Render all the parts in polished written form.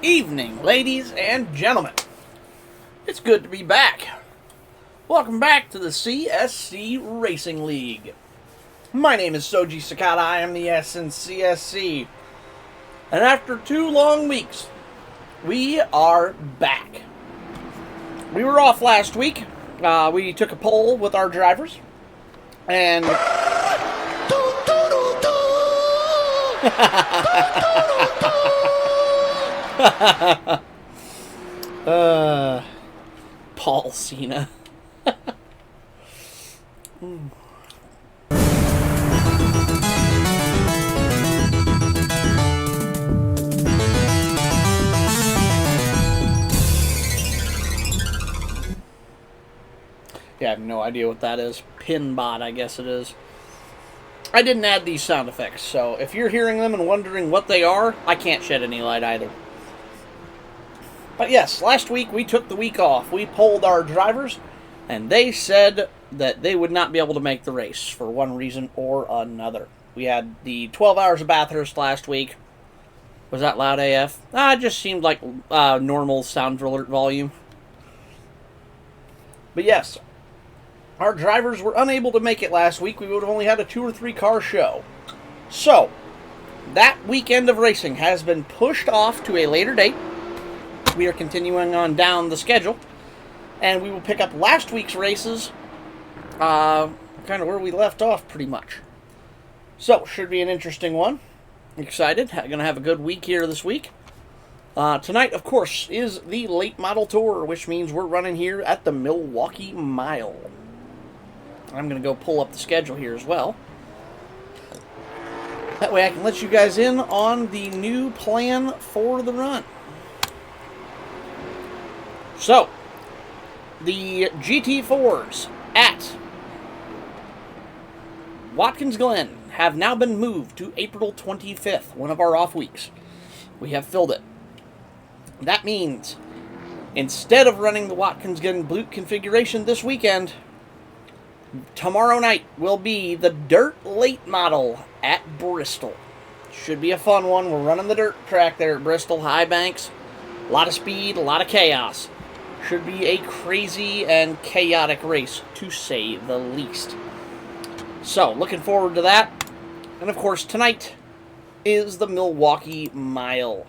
evening, ladies and gentlemen. It's good to be back. Welcome back to the CSC Racing League. My name is Soji Sakata. I am the S in CSC. And after 2 long weeks, we are back. We were off last week. We took a poll with our drivers. And... Paul Cena. Yeah, I have no idea what that is. Pinbot, I guess it is. I didn't add these sound effects, so if you're hearing them and wondering what they are, I can't shed any light either. But yes, last week we took the week off. We polled our drivers, and they said that they would not be able to make the race for one reason or another. We had the 12 hours of Bathurst last week. Was that loud AF? It just seemed like normal sound alert volume. But yes, our drivers were unable to make it last week. We would have only had a 2 or 3 car show. So, that weekend of racing has been pushed off to a later date. We are continuing on down the schedule. And we will pick up last week's races kind of where we left off pretty much. So, should be an interesting one. Excited. Going to have a good week here this week. Tonight, of course, is the late model tour, which means we're running here at the Milwaukee Mile. I'm going to go pull up the schedule here as well. That way I can let you guys in on the new plan for the run. So, the GT4s at Watkins Glen have now been moved to April 25th, one of our off weeks. We have filled it. That means, instead of running the Watkins Glen Butte configuration this weekend, tomorrow night will be the dirt late model at Bristol. Should be a fun one. We're running the dirt track there at Bristol, high banks, a lot of speed, a lot of chaos. Should be a crazy and chaotic race, to say the least. So, looking forward to that. And of course, tonight is the Milwaukee Mile.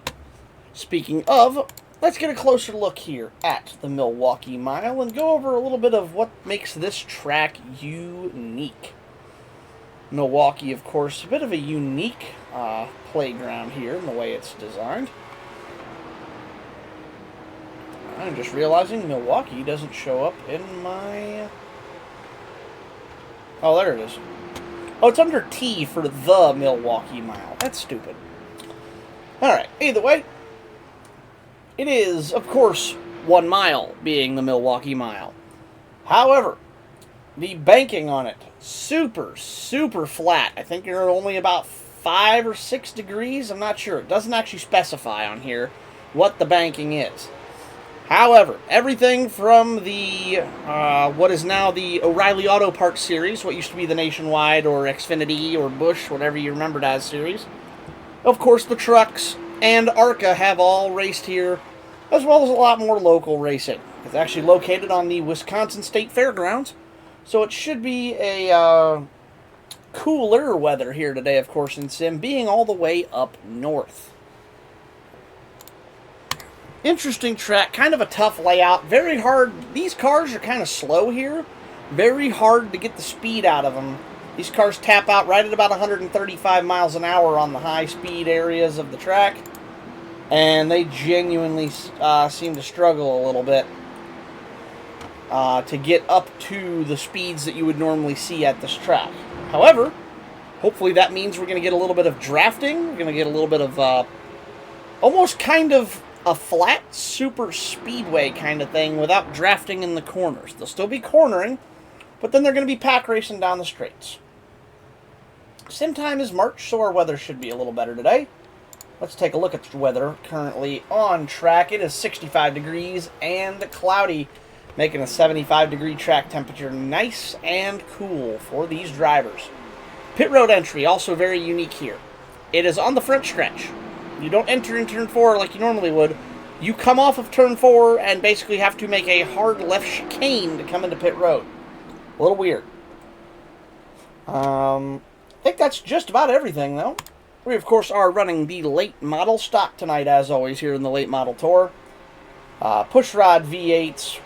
Speaking of, let's get a closer look here at the Milwaukee Mile and go over a little bit of what makes this track unique. Milwaukee, of course, a bit of a unique playground here in the way it's designed. I'm just realizing Milwaukee doesn't show up in my... Oh, there it is. Oh, it's under T for the Milwaukee Mile. That's stupid. Alright, either way, it is, of course, 1 mile being the Milwaukee Mile. However, the banking on it, super flat. I think you're only about 5 or 6 degrees. I'm not sure. It doesn't actually specify on here what the banking is. However, everything from the, what is now the O'Reilly Auto Parts series, what used to be the Nationwide or Xfinity or Busch, whatever you remembered as series. Of course, the trucks and ARCA have all raced here, as well as a lot more local racing. It's actually located on the Wisconsin State Fairgrounds, so it should be a cooler weather here today, of course, in Sim, being all the way up north. Interesting track, kind of a tough layout, very hard. These cars are kind of slow here, very hard to get the speed out of them. These cars tap out right at about 135 miles an hour on the high-speed areas of the track, and they genuinely seem to struggle a little bit to get up to the speeds that you would normally see at this track. However, hopefully that means we're going to get a little bit of drafting. We're going to get a little bit of almost kind of a flat super speedway kind of thing without drafting in the corners. They'll still be cornering, but then they're going to be pack racing down the straights. Sim time is March, so our weather should be a little better today. Let's take a look at the weather currently on track. It is 65 degrees and cloudy, making a 75 degree track temperature nice and cool for these drivers. Pit road entry, also very unique here. It is on the front stretch. You don't enter in turn 4 like you normally would. You come off of turn 4 and basically have to make a hard left chicane to come into pit road. A little weird. I think that's just about everything, though. We, of course, are running the late model stock tonight, as always, here in the late model tour. Pushrod V8s,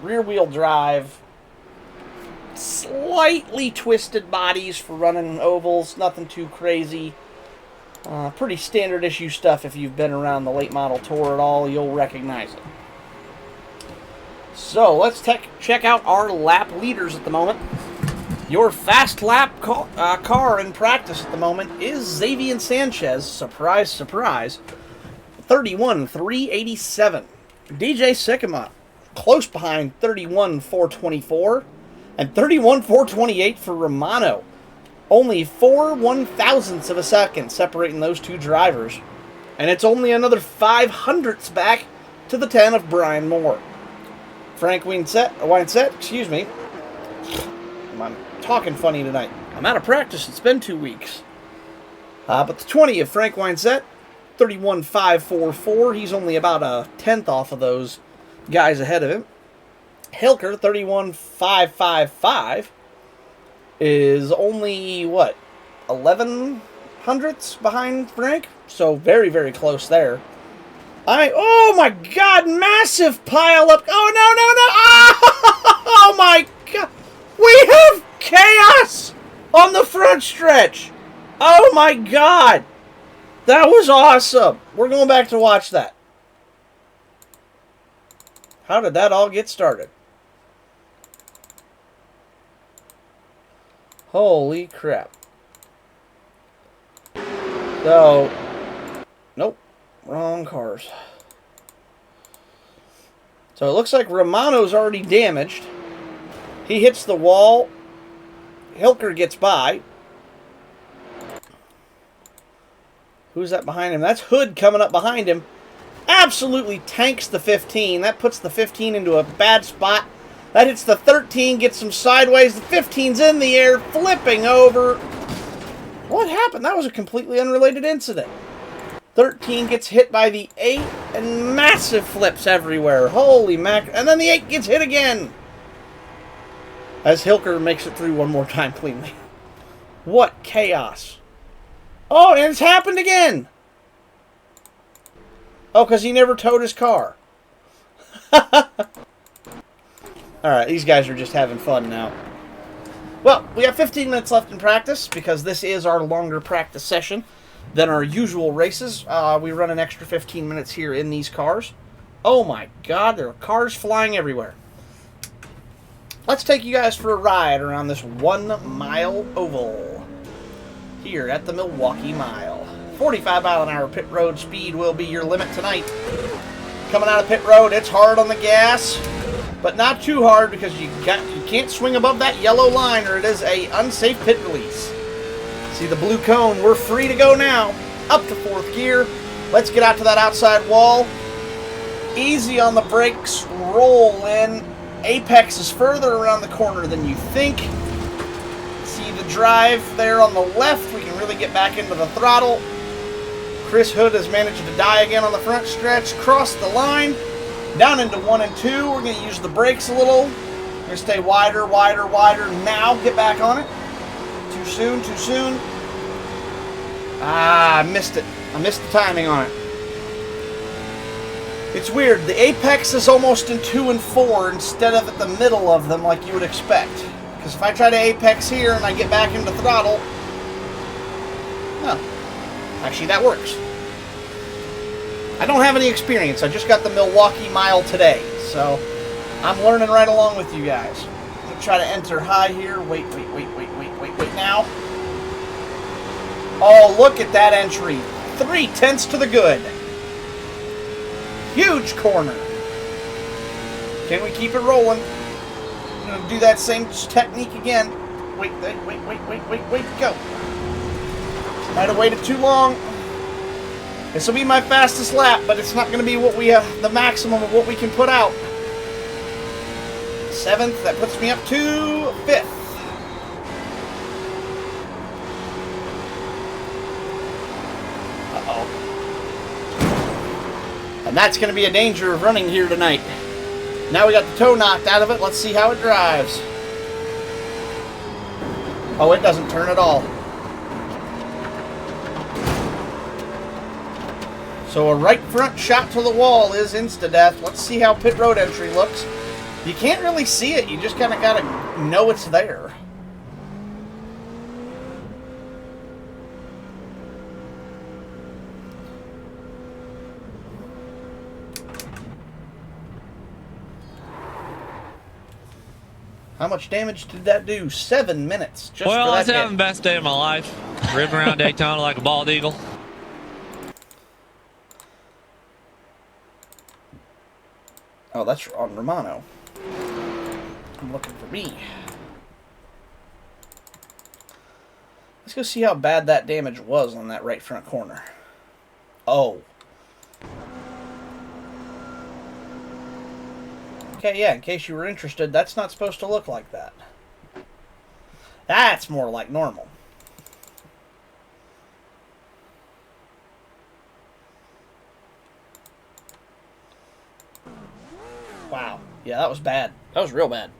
rear-wheel drive, slightly twisted bodies for running ovals, nothing too crazy. Pretty standard issue stuff. If you've been around the late model tour at all, you'll recognize it. So let's check out our lap leaders at the moment. Your fast lap car in practice at the moment is Xavier Sanchez. Surprise, surprise. 31,387. DJ Sycamore close behind 31,424 and 31,428 for Romano. Only 4 1,000ths of a second separating those two drivers. And it's only another 500ths back to the 10 of Brian Moore. Frank Winesett, excuse me. I'm talking funny tonight. I'm out of practice. It's been 2 weeks. But the 20 of Frank Winesett, 31,544. He's only about a 10th off of those guys ahead of him. Hilker, 31,555, is only, 11 hundredths behind Frank? So very, very close there. Oh my God, massive pile up. Oh, no. Oh my God. We have chaos on the front stretch. Oh my God. That was awesome. We're going back to watch that. How did that all get started? Holy crap. So, nope. Wrong cars. So it looks like Romano's already damaged. He hits the wall. Hilker gets by. Who's that behind him? That's Hood coming up behind him. Absolutely tanks the 15. That puts the 15 into a bad spot. That hits the 13, gets him sideways. The 15's in the air, flipping over. What happened? That was a completely unrelated incident. 13 gets hit by the 8, and massive flips everywhere. Holy mac. And then the 8 gets hit again. As Hilker makes it through one more time cleanly. What chaos. Oh, and it's happened again. Oh, because he never towed his car. Alright, these guys are just having fun now. Well, we have 15 minutes left in practice because this is our longer practice session than our usual races. We run an extra 15 minutes here in these cars. Oh my God, there are cars flying everywhere. Let's take you guys for a ride around this 1 mile oval here at the Milwaukee Mile. 45-mile-an-hour pit road speed will be your limit tonight. Coming out of pit road, it's hard on the gas, but not too hard because you can't swing above that yellow line or it is a unsafe pit release. See the blue cone? We're free to go now. Up to 4th gear. Let's get out to that outside wall. Easy on the brakes. Roll in. Apex is further around the corner than you think. See the drive there on the left. We can really get back into the throttle. Chris Hood has managed to die again on the front stretch. Cross the line. Down into 1 and 2. We're going to use the brakes a little. We're going to stay wider, wider, wider. Now get back on it. Too soon, too soon. I missed it. I missed the timing on it. It's weird. The apex is almost in 2 and 4 instead of at the middle of them like you would expect. Because if I try to apex here and I get back into throttle, no. Actually, that works. I don't have any experience. I just got the Milwaukee Mile today, so I'm learning right along with you guys. I'm going to try to enter high here. Wait now. Oh, look at that entry. 3/10 to the good. Huge corner. Can we keep it rolling? I'm going to do that same technique again. Wait, go. Might have waited too long. This will be my fastest lap, but it's not going to be what we the maximum of what we can put out. 7th, that puts me up to 5th. And that's going to be a danger of running here tonight. Now we got the toe knocked out of it. Let's see how it drives. Oh, it doesn't turn at all. So a right front shot to the wall is insta-death. Let's see how pit road entry looks. You can't really see it. You just kind of got to know it's there. How much damage did that do? 7 minutes. Just well, for that I was having hit. the best day of my life. Ripping around Daytona like a bald eagle. Oh, that's on Romano. I'm looking for me. Let's go see how bad that damage was on that right front corner. Oh. Okay, yeah, in case you were interested, that's not supposed to look like that. That's more like normal. Wow. Yeah, that was bad. That was real bad.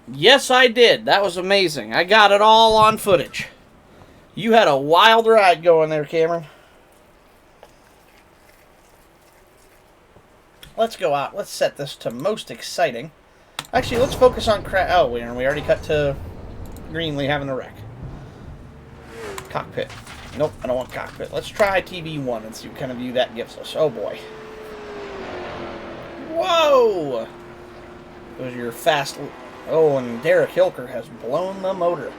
Yes, I did. That was amazing. I got it all on footage. You had a wild ride going there, Cameron. Let's go out. Let's set this to most exciting. Actually, let's focus on oh, we already cut to Greenlee having a wreck. Cockpit. Nope, I don't want cockpit. Let's try TV1 and see what kind of view that gives us. Oh, boy. Whoa! Those are your fast... Oh, and Derek Hilker has blown the motor.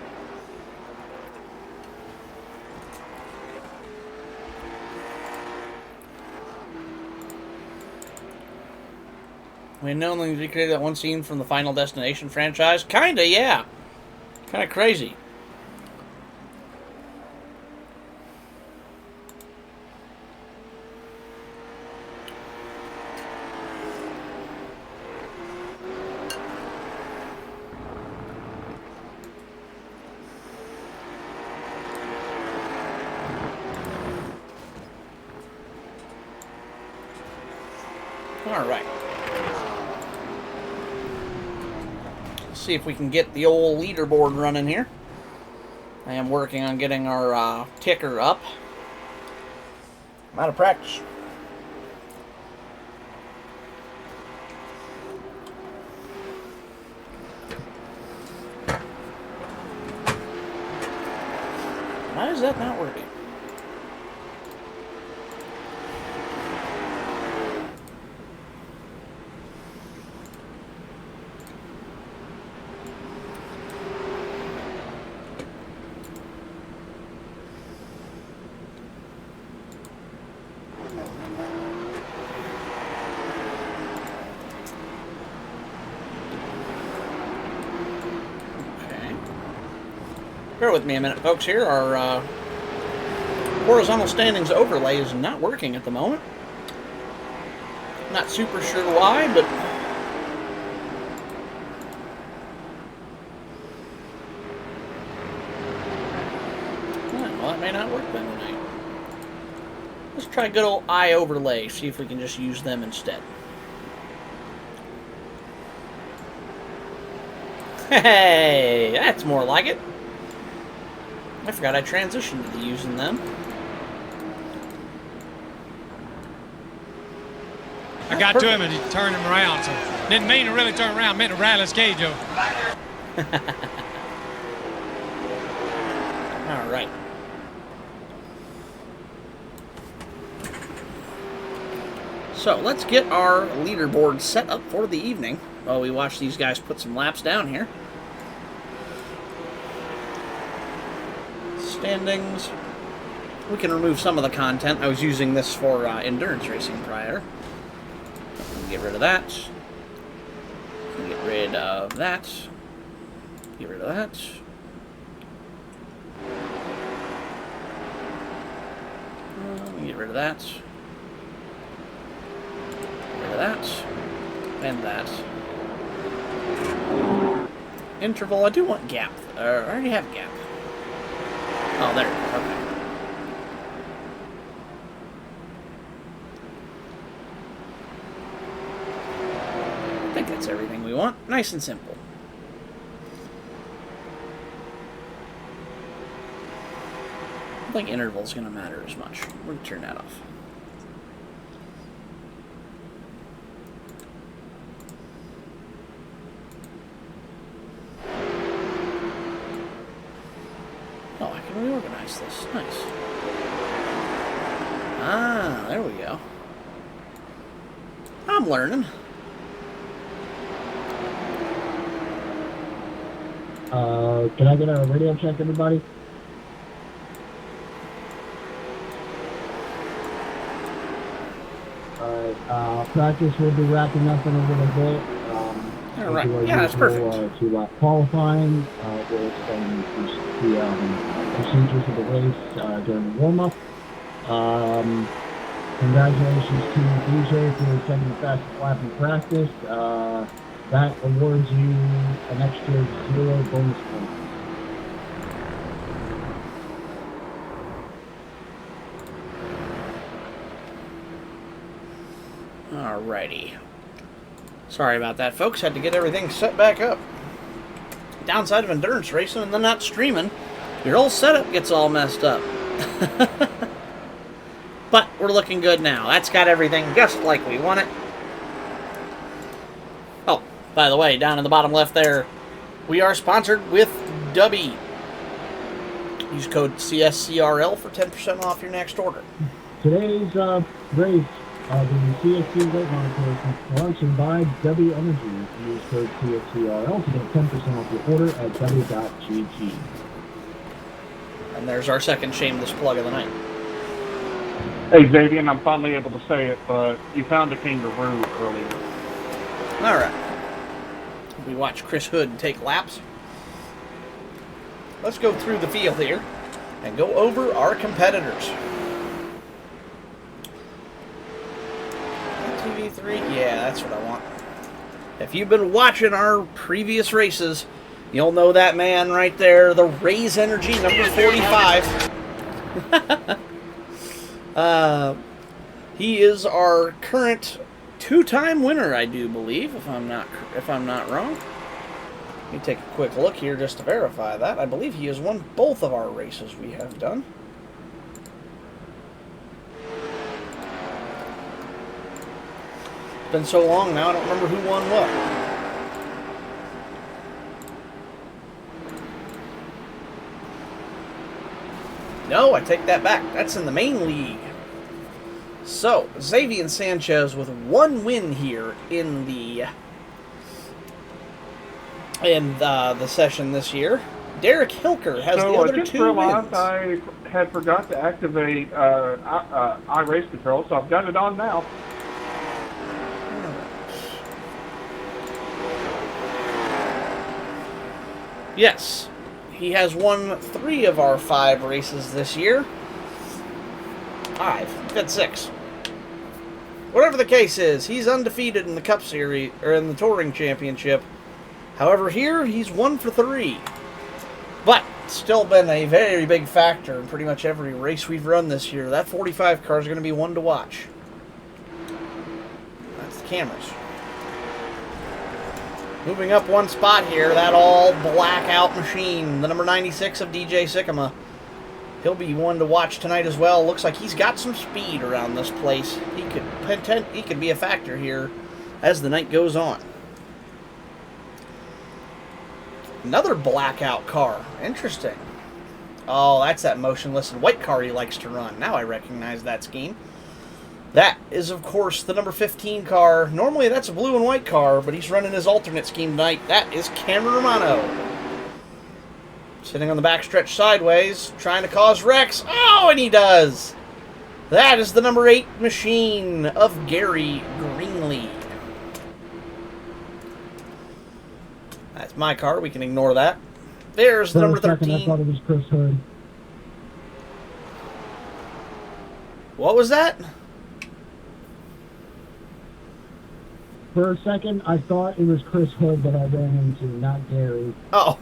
We know they recreated that one scene from the Final Destination franchise. Kinda, yeah. Kinda crazy. All right. Let's see if we can get the old leaderboard running here. I am working on getting our ticker up. I'm out of practice. Why is that not working? Bear with me a minute, folks. Here, our horizontal standings overlay is not working at the moment. Not super sure why, but well, that may not work then tonight. Let's try good old eye overlay. See if we can just use them instead. Hey, that's more like it. I forgot I transitioned to using them. I got to him and he turned him around, so didn't mean to really turn around, meant to rattle his cage over. All right. So let's get our leaderboard set up for the evening while we watch these guys put some laps down here. Standings. We can remove some of the content. I was using this for endurance racing prior. Get rid of that. Get rid of that. Get rid of that. Get rid of that. Get rid of that. And that. Interval. I do want gap. I already have gap. Oh, there. Okay. think that's everything we want. Nice and simple. I don't think interval's going to matter as much. We're going to turn that off. Oh, I can reorganize this. Nice. Ah, there we go. I'm learning. Can I get a radio check, everybody? Alright, practice will be wrapping up in a little bit. All right. Yeah, that's perfect. To qualifying, we'll explain the procedures of the race during the warm-up. Congratulations to DJ for setting the fastest lap in practice. That awards you an extra 0 bonus points. Alrighty. Sorry about that, folks. Had to get everything set back up. Downside of endurance racing and then not streaming, your whole setup gets all messed up. But we're looking good now. That's got everything just like we want it. Oh, by the way, down in the bottom left there, we are sponsored with Dubby. Use code CSCRL for 10% off your next order. Today's race, the CSC weight monitor is sponsored by W Energy. Use code CSCRL to get 10% off your order at w.gg. And there's our second shameless plug of the night. Hey, Xavier, I'm finally able to say it, but you found a kangaroo earlier. All right. We watch Chris Hood take laps. Let's go through the field here and go over our competitors. TV3? Yeah, that's what I want. If you've been watching our previous races, you'll know that man right there, the Raise Energy number 45. He is our current 2-time winner, I do believe, if I'm not wrong. Let me take a quick look here just to verify that. I believe he has won both of our races we have done. It's been so long now, I don't remember who won what. No, I take that back. That's in the main league. So, Xavier Sanchez with 1 win here in the session this year. Derek Hilker has the other 2 wins. I just realized I had forgot to activate iRace Control, so I've got it on now. Yes, he has won 3 of our 5 races this year. 5, got 6. Whatever the case is, he's undefeated in the Cup Series, or in the Touring Championship. However, here, he's 1 for 3. But, still been a very big factor in pretty much every race we've run this year. That 45 car is going to be one to watch. That's the cameras. Moving up 1 spot here, that all blackout machine, the number 96 of DJ Sycamore. He'll be one to watch tonight as well. Looks like he's got some speed around this place. He could be a factor here as the night goes on. Another blackout car. Interesting. Oh, that's that motionless and white car he likes to run. Now I recognize that scheme. That is, of course, the number 15 car. Normally that's a blue and white car, but he's running his alternate scheme tonight. That is Cameron Romano. Sitting on the backstretch sideways, trying to cause wrecks. Oh, and he does! That is the number 8 machine of Gary Greenlee. That's my car. We can ignore that. There's the number 13. I thought it was Chris Hood. What was that? For a second, I thought it was Chris Hood that I ran into, not Gary. Oh.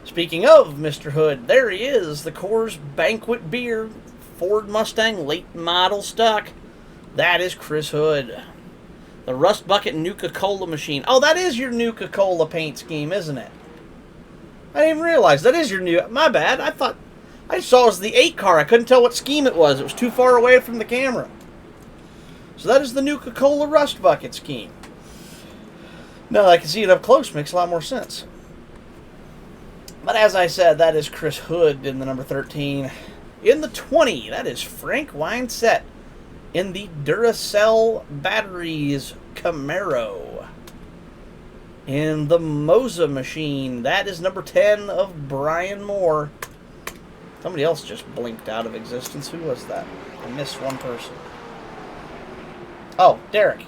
Speaking of Mr. Hood, there he is, the Coors Banquet Beer Ford Mustang late model stock. That is Chris Hood. The Rust Bucket Nuka-Cola machine. Oh, that is your Nuka-Cola paint scheme, isn't it? I didn't even realize. That is your new... My bad. I saw it was the 8 car. I couldn't tell what scheme it was. It was too far away from the camera. So that is the Nuka-Cola Rust Bucket scheme. Now that I can see it up close, makes a lot more sense. But as I said, that is Chris Hood in the number 13. In the 20, that is Frank Weinset in the Duracell Batteries Camaro. In the Moza machine, that is number 10 of Brian Moore. Somebody else just blinked out of existence. Who was that? I missed one person. Oh, Derek.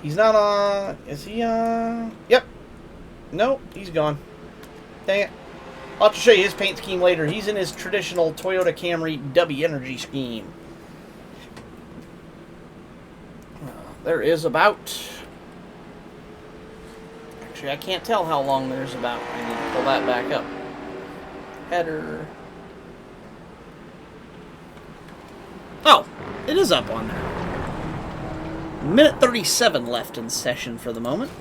He's not on... Is he on... Yep. Nope, he's gone. Dang it. I'll have to show you his paint scheme later. He's in his traditional Toyota Camry W Energy scheme. There is about... Actually, I can't tell how long there's about. I need to pull that back up. Header. Oh, it is up on there. Minute 37 left in session for the moment.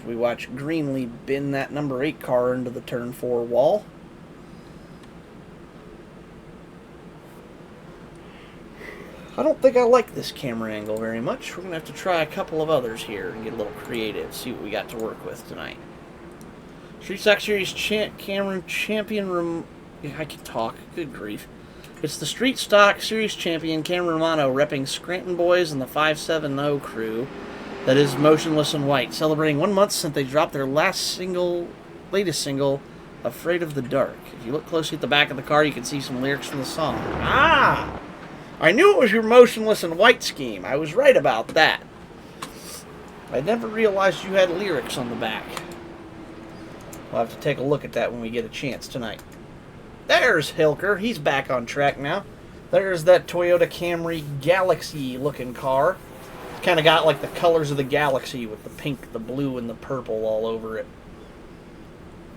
We watch Greenlee bin that number 8 car into the turn 4 wall. I don't think I like this camera angle very much. We're going to have to try a couple of others here and get a little creative, see what we got to work with tonight. Street Stock Series Cameron Champion... I can talk. Good grief. It's the Street Stock Series Champion Cameron Romano repping Scranton Boys and the 570 crew. That is Motionless in White, celebrating 1 month since they dropped their latest single, Afraid of the Dark. If you look closely at the back of the car, you can see some lyrics from the song. Ah! I knew it was your Motionless in White scheme. I was right about that. I never realized you had lyrics on the back. We'll have to take a look at that when we get a chance tonight. There's Hilker. He's back on track now. There's that Toyota Camry Galaxy-looking car. Kind of got like the colors of the galaxy with the pink, the blue, and the purple all over it.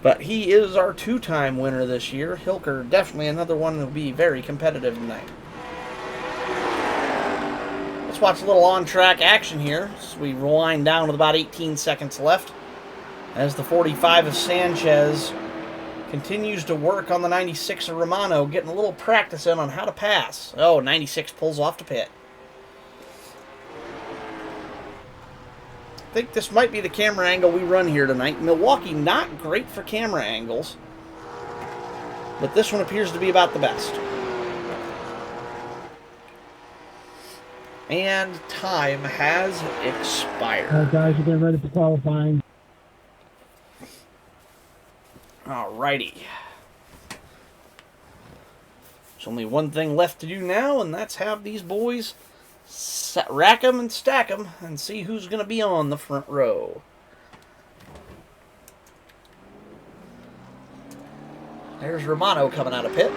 But he is our 2-time winner this year. Hilker, definitely another one that will be very competitive tonight. Let's watch a little on-track action here as we wind down with about 18 seconds left. As the 45 of Sanchez continues to work on the 96 of Romano, getting a little practice in on how to pass. Oh, 96 pulls off to pit. I think this might be the camera angle we run here tonight. Milwaukee, not great for camera angles, but this one appears to be about the best. And time has expired. All right, guys, we're getting ready for qualifying. Alrighty. There's only one thing left to do now, and that's have these boys rack them and stack them and see who's going to be on the front row. There's Romano coming out of pit.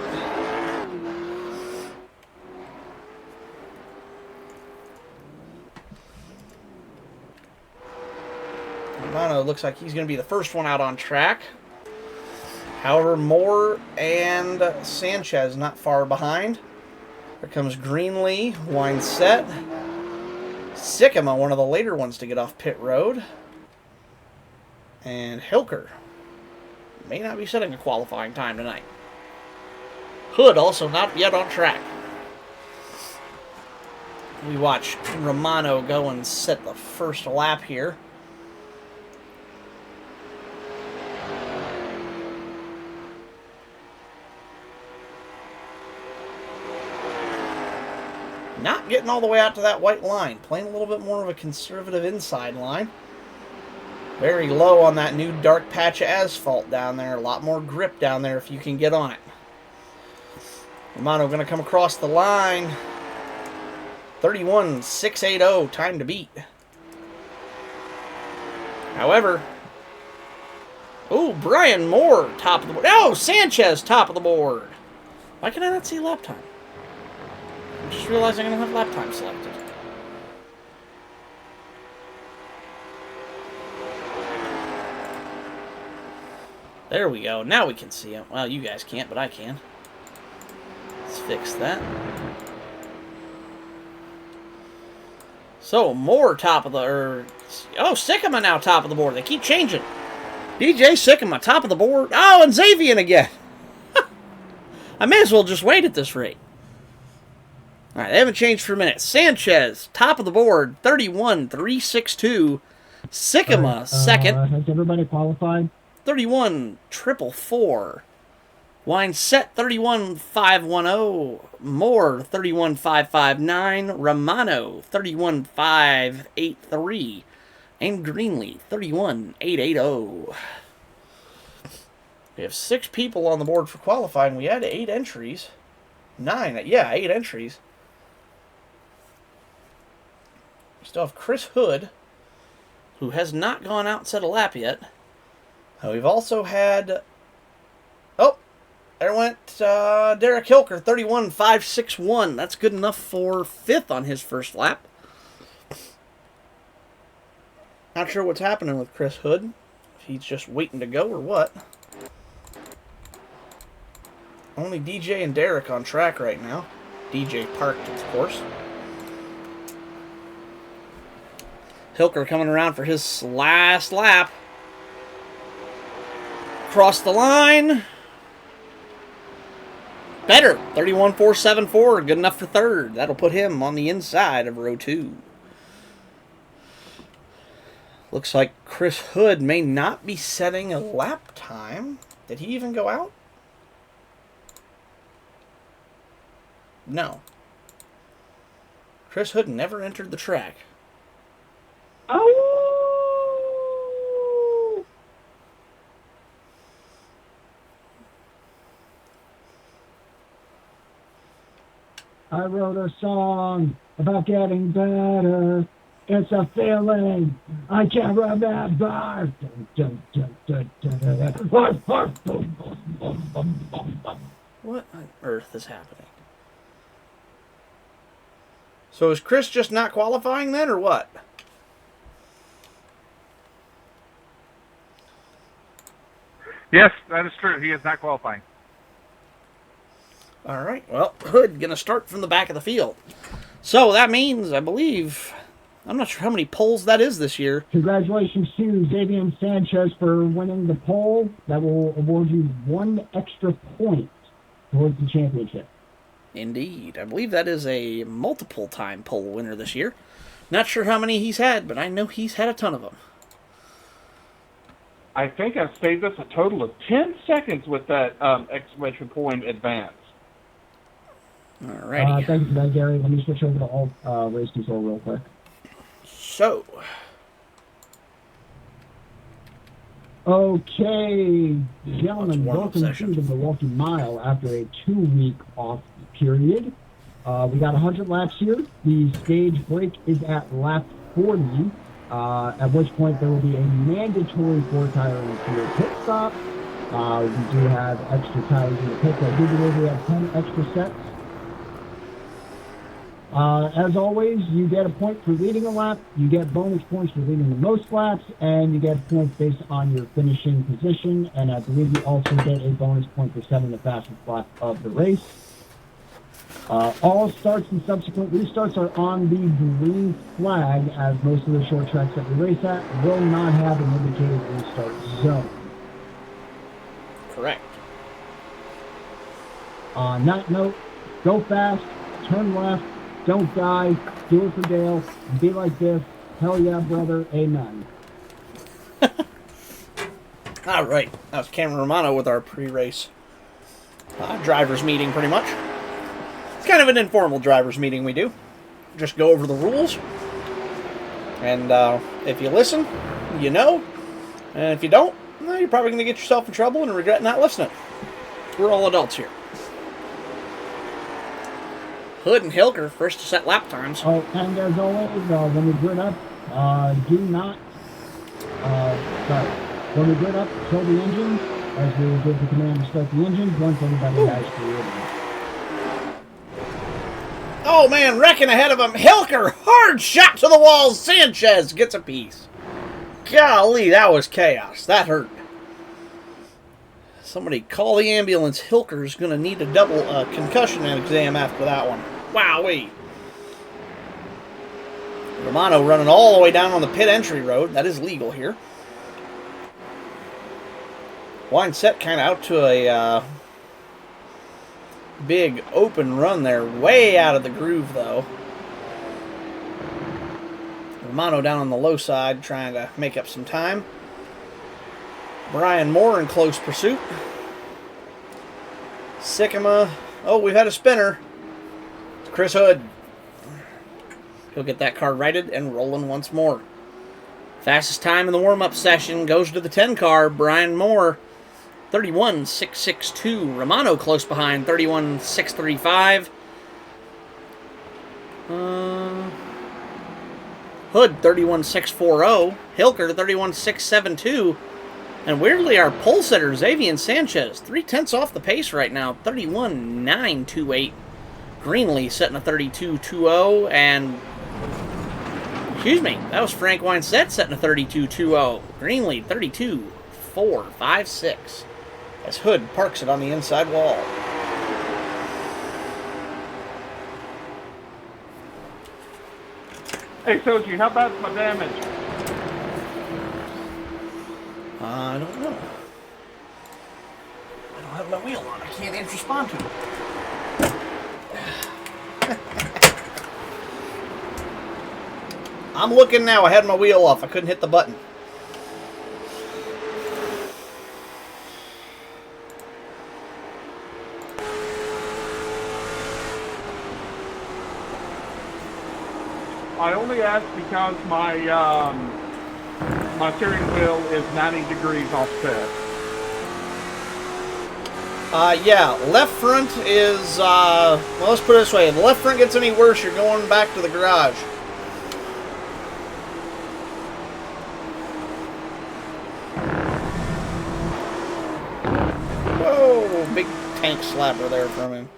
Romano looks like he's going to be the first one out on track. However, Moore and Sanchez not far behind. Here comes Greenlee, Weinset. Sickema, one of the later ones to get off pit road. And Hilker may not be setting a qualifying time tonight. Hood also not yet on track. We watch Romano go and set the first lap here. Not getting all the way out to that white line. Playing a little bit more of a conservative inside line. Very low on that new dark patch of asphalt down there. A lot more grip down there if you can get on it. Romano going to come across the line. 31.680, time to beat. However, oh, Brian Moore, top of the board. Oh, Sanchez, top of the board. Why can I not see lap time? I'm just realizing I don't have lap time selected. There we go. Now we can see him. Well, you guys can't, but I can. Let's fix that. So, more top of the... Sycamore now top of the board. They keep changing. DJ Sycamore, top of the board. Oh, and Xavier again. I may as well just wait at this rate. All right, they haven't changed for a minute. Sanchez, top of the board, 31,362. Sycamore, second. Has everybody qualified? 31,444. Wine Set, 31,510. Moore, 31,559. Romano, 31,583. And Greenlee, 31,880. We have 6 people on the board for qualifying. We had 8 entries. 9, yeah, 8 entries. We still have Chris Hood, who has not gone out and set a lap yet. We've also had... Oh, there went Derek Hilker, 31,561. That's good enough for 5th on his first lap. Not sure what's happening with Chris Hood. If he's just waiting to go or what. Only DJ and Derek on track right now. DJ parked, of course. Hilker coming around for his last lap. Cross the line. Better. 31,474. Good enough for 3rd. That'll put him on the inside of row 2. Looks like Chris Hood may not be setting a lap time. Did he even go out? No. Chris Hood never entered the track. Oh! I wrote a song about getting better. It's a feeling I can't remember. What on earth is happening? So is Chris just not qualifying then, or what? Yes, that is true. He is not qualifying. All right. Well, Hood going to start from the back of the field. So that means, I believe, I'm not sure how many poles that is this year. Congratulations to Xavier Sanchez for winning the pole. That will award you 1 extra point towards the championship. Indeed. I believe that is a multiple-time pole winner this year. Not sure how many he's had, but I know he's had a ton of them. I think I've saved us a total of 10 seconds with that exclamation point advance. Alrighty. Thank you for that, Gary. Let me switch over to all race control real quick. So, okay, gentlemen, welcome session. to the Milwaukee Mile after a 2-week off period. We got 100 laps here. The stage break is at lap 40, at which point there will be a mandatory 4-tire in the field pit stop. We do have extra tires in the pits. I do believe we have 10 extra sets. As always, you get a point for leading a lap, you get bonus points for leading the most laps, and you get points based on your finishing position, and I believe you also get a bonus point for setting the fastest lap of the race. All starts and subsequent restarts are on the green flag, as most of the short tracks that we race at will not have an indicated restart zone. correct. On that note, go fast, turn left, don't die, do it for Dale, be like this, hell yeah, brother, amen. All right, that was Cameron Romano with our pre-race drivers meeting, pretty much. It's kind of an informal drivers meeting we do. Just go over the rules. And if you listen, you know. And if you don't, well, you're probably going to get yourself in trouble and regret not listening. We're all adults here. Hood and Hilker, first to set lap times. Oh, and as always, when we grid up, do not, when we grid up, kill the engine, as we will give the command to start the engine once everybody has created. Oh man, wrecking ahead of him. Hilker, hard shot to the wall. Sanchez gets a piece. Golly, that was chaos. That hurt. Somebody call the ambulance. Hilker's going to need a double concussion exam after that one. Wowee. Romano running all the way down on the pit entry road. That is legal here. Wine set kind of out to a big open run there. Way out of the groove, though. Romano down on the low side trying to make up some time. Brian Moore in close pursuit. Sycamore. Oh, we've had a spinner. Chris Hood. He'll get that car righted and rolling once more. Fastest time in the warm-up session goes to the 10 car, Brian Moore. 31.662. Romano close behind, 31.635. Hood, 31.640. Hilker, 31.672. And weirdly, our pole setter, Xavier Sanchez, 0.3 off the pace right now, 31.928. Greenlee setting a 32.20. And, excuse me, that was Frank Weinstedt setting a 32.20. Greenlee, 32.456. As Hood parks it on the inside wall. Hey, Soji, how bad's my damage? I don't know. I don't have my wheel on. I can't respond to it. I'm looking now. I had my wheel off. I couldn't hit the button. I only asked because my my steering wheel is 90 degrees offset. Yeah, left front is, well, let's put it this way. If the left front gets any worse, you're going back to the garage. Whoa, big tank slapper there from him.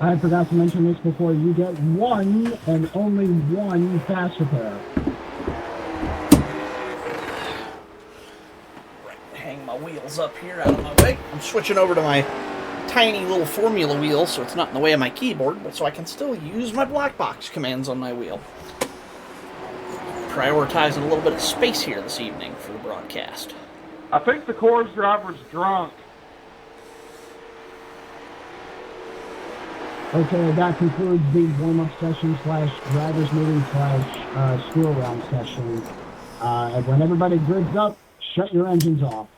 I forgot to mention this before. You get one and only one fast repair. Hang my wheels up here out of my way. I'm switching over to my tiny little formula wheel so it's not in the way of my keyboard, but so I can still use my black box commands on my wheel. Prioritizing a little bit of space here this evening for the broadcast. I think the Coors driver's drunk. Okay, that concludes the warm-up session / drivers meeting / school round session. And when everybody grids up, shut your engines off.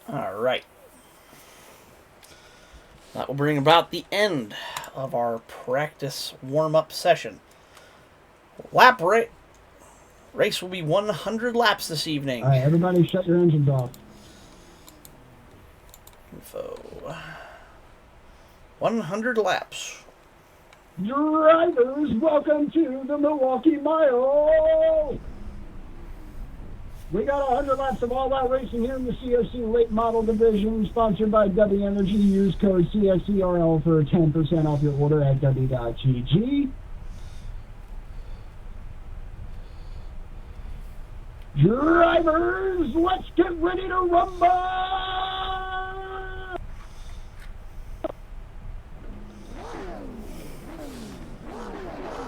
All right. That will bring about the end of our practice warm-up session. Race will be 100 laps this evening. All right, everybody shut your engines off. Info. 100 laps. Drivers, welcome to the Milwaukee Mile. We got 100 laps of all-out racing here in the CSC late model division, sponsored by W Energy. Use code CSCRL for 10% off your order at w.gg. Drivers, let's get ready to rumble!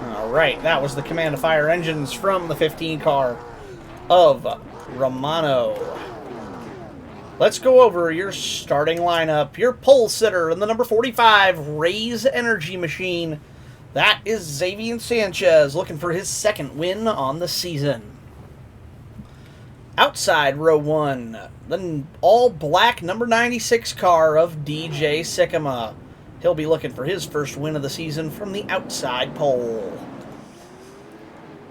All right, that was the command to fire engines from the 15 car of Romano. Let's go over your starting lineup. Your pole sitter in the number 45 Raise Energy Machine. That is Xavier Sanchez looking for his second win on the season. Outside row 1, the all-black number 96 car of DJ Sycamore. He'll be looking for his first win of the season from the outside pole.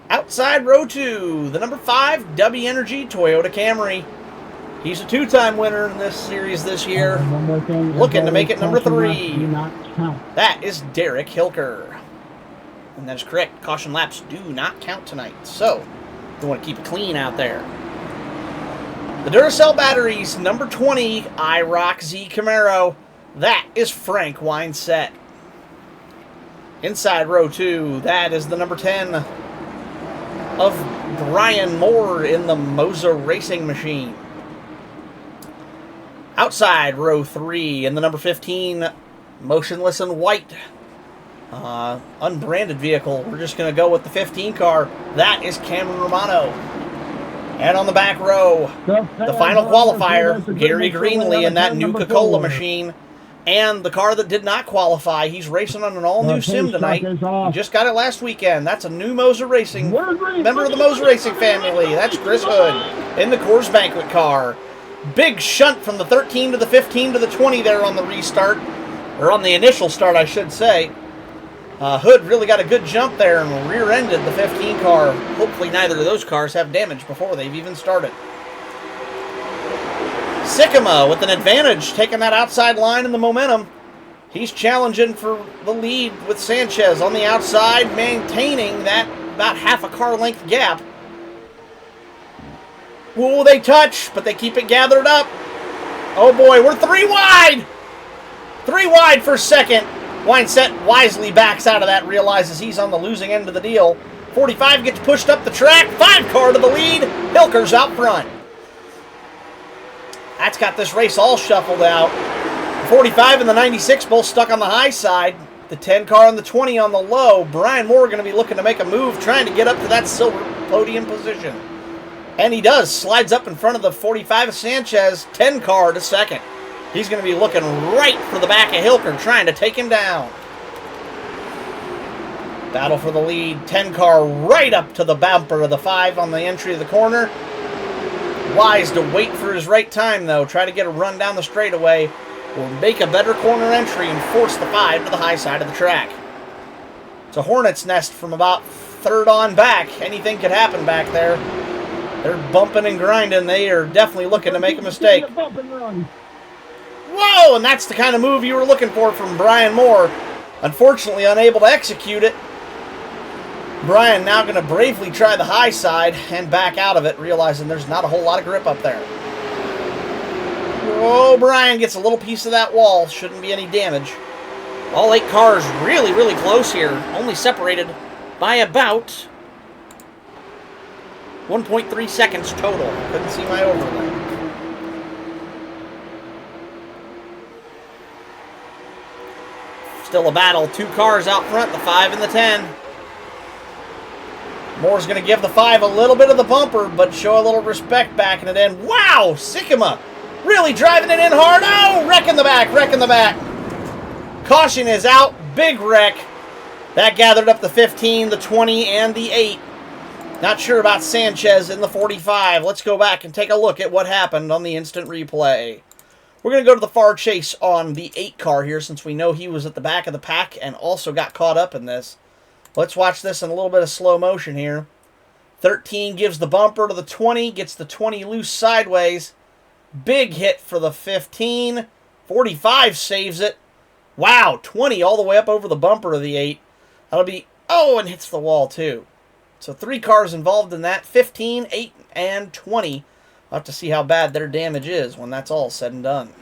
Outside row 2, the number 5 W Energy Toyota Camry. He's a two-time winner in this series this year. One more thing, Looking to make it number 3. Do not count. That is Derek Hilker. And that is correct. Caution laps do not count tonight. So, you want to keep it clean out there. The Duracell batteries, number 20, IROC Z Camaro. That is Frank Weinstedt. Inside row 2, that is the number 10, of Brian Moore in the Moza Racing Machine. Outside row 3 in the number 15, motionless in white. Unbranded vehicle. We're just going to go with the 15 car. That is Cameron Romano. And on the back row, the final qualifier, Gary Greenlee in that new Coca-Cola machine. And the car that did not qualify, he's racing on an all-new sim tonight. He just got it last weekend. That's a new Moza Racing, member of the Moza Racing family. That's Chris Hood in the Coors Banquet car. Big shunt from the 13 to the 15 to the 20 there on the restart. Or on the initial start, I should say. Hood really got a good jump there and rear-ended the 15 car. Hopefully neither of those cars have damage before they've even started. Sycamore with an advantage, taking that outside line in the momentum. He's challenging for the lead with Sanchez on the outside, maintaining that about half a car length gap. Ooh, they touch, but they keep it gathered up. Oh boy, we're 3 wide! 3 wide for second. Wineset wisely backs out of that, realizes he's on the losing end of the deal. 45 gets pushed up the track, 5 car to the lead, Hilker's out front. That's got this race all shuffled out. The 45 and the 96 both stuck on the high side. The 10 car and the 20 on the low. Brian Moore going to be looking to make a move, trying to get up to that silver podium position. And he does. Slides up in front of the 45 of Sanchez, 10 car to second. He's going to be looking right for the back of Hilker, trying to take him down. Battle for the lead. 10 car right up to the bumper of the 5 on the entry of the corner. Wise to wait for his right time, though. Try to get a run down the straightaway. Will make a better corner entry and force the 5 to the high side of the track. It's a hornet's nest from about third on back. Anything could happen back there. They're bumping and grinding. They are definitely looking to make a mistake. Whoa! And that's the kind of move you were looking for from Brian Moore. Unfortunately, unable to execute it. Brian now going to bravely try the high side and back out of it, realizing there's not a whole lot of grip up there. Oh, Brian gets a little piece of that wall. Shouldn't be any damage. All 8 cars really, really close here. Only separated by about 1.3 seconds total. Couldn't see my overlay. Still a battle. 2 cars out front, the 5 and the 10. Moore's going to give the 5 a little bit of the bumper, but show a little respect backing it in. Wow! Sycamore really driving it in hard. Oh! Wrecking the back, wrecking the back. Caution is out. Big wreck. That gathered up the 15, the 20, and the 8. Not sure about Sanchez in the 45. Let's go back and take a look at what happened on the instant replay. We're going to go to the far chase on the 8 car here, since we know he was at the back of the pack and also got caught up in this. Let's watch this in a little bit of slow motion here. 13 gives the bumper to the 20, gets the 20 loose sideways. Big hit for the 15. 45 saves it. Wow, 20 all the way up over the bumper of the 8. That'll be, oh, and hits the wall too. So 3 cars involved in that, 15, 8, and 20. We'll have to see how bad their damage is when that's all said and done.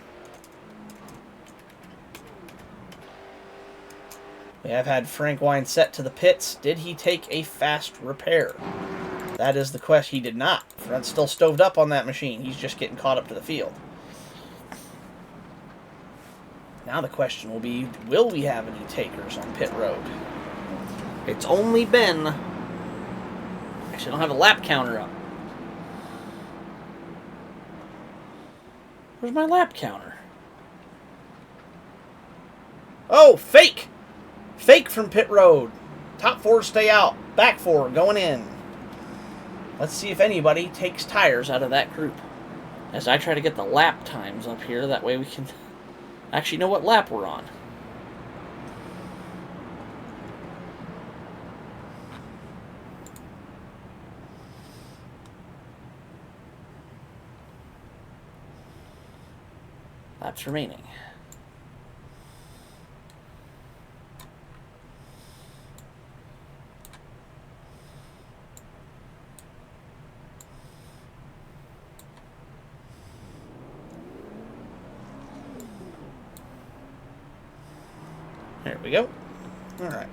We have had Frank Wine set to the pits. Did he take a fast repair? That is the question. He did not. Front's still stoved up on that machine. He's just getting caught up to the field. Now the question will be, will we have any takers on pit road? It's only been... Actually, I don't have a lap counter up. Where's my lap counter? Oh, fake! Fake from pit road. Top 4 stay out. Back 4 going in. Let's see if anybody takes tires out of that group. As I try to get the lap times up here, that way we can actually know what lap we're on. Laps remaining. There we go. All right.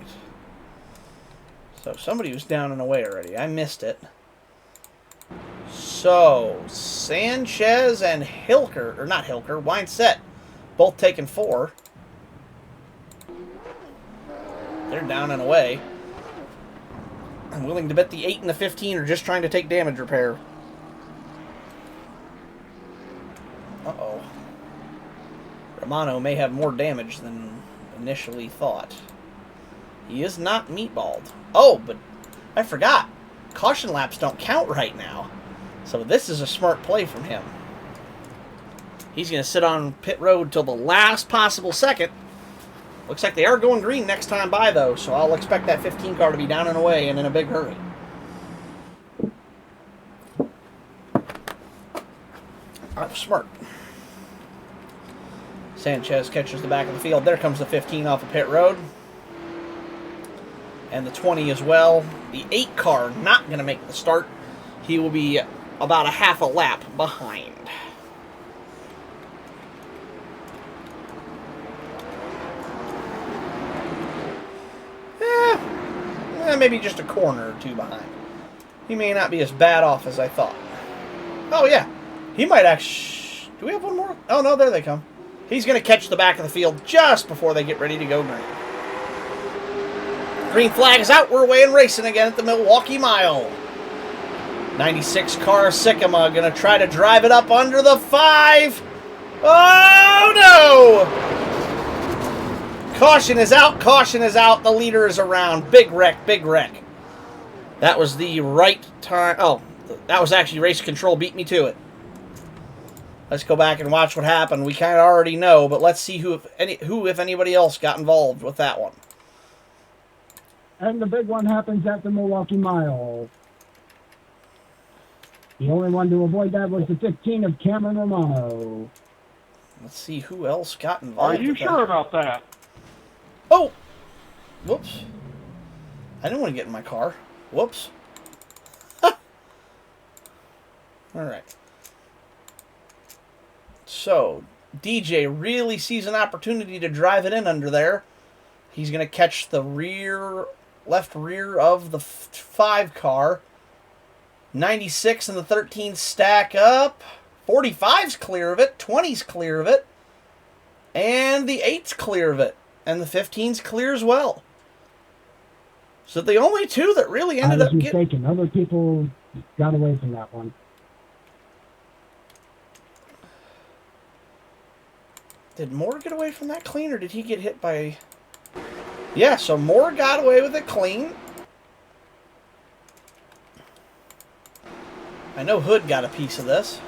So somebody was down and away already. I missed it. So, Sanchez and Hilker, or not Hilker, Winesett, both taking 4. They're down and away. I'm willing to bet the 8 and the 15 are just trying to take damage repair. Uh-oh. Romano may have more damage than initially thought. He is not meatballed. Oh, but I forgot. Caution laps don't count right now. So this is a smart play from him. He's going to sit on pit road till the last possible second. Looks like they are going green next time by, though, so I'll expect that 15 car to be down and away and in a big hurry. That was smart. Sanchez catches the back of the field. There comes the 15 off of pit road. And the 20 as well. The 8 car not going to make the start. He will be about a half a lap behind. Maybe just a corner or 2 behind. He may not be as bad off as I thought. Oh, yeah. He might actually... Do we have one more? Oh, no, there they come. He's going to catch the back of the field just before they get ready to go green. Green flag is out. We're away and racing again at the Milwaukee Mile. 96 car Sycamore going to try to drive it up under the 5. Oh, no! Caution is out. Caution is out. The leader is around. Big wreck. Big wreck. That was the right time. Oh, that was actually race control beat me to it. Let's go back and watch what happened. We kind of already know, but let's see who, if anybody else, got involved with that one. And the big one happens at the Milwaukee Mile. The only one to avoid that was the 15 of Cameron Romano. Let's see who else got involved. Are you sure about that? Oh! Whoops. I didn't want to get in my car. Whoops. Alright. So, DJ really sees an opportunity to drive it in under there. He's going to catch the left rear of the 5 car. 96 and the 13 stack up. 45's clear of it. 20's clear of it. And the 8's clear of it. And the 15's clear as well. So the only 2 that really ended up getting... mistaken. Other people got away from that one. Did Moore get away from that clean, or did he get hit by... Yeah, so Moore got away with it clean. I know Hood got a piece of this.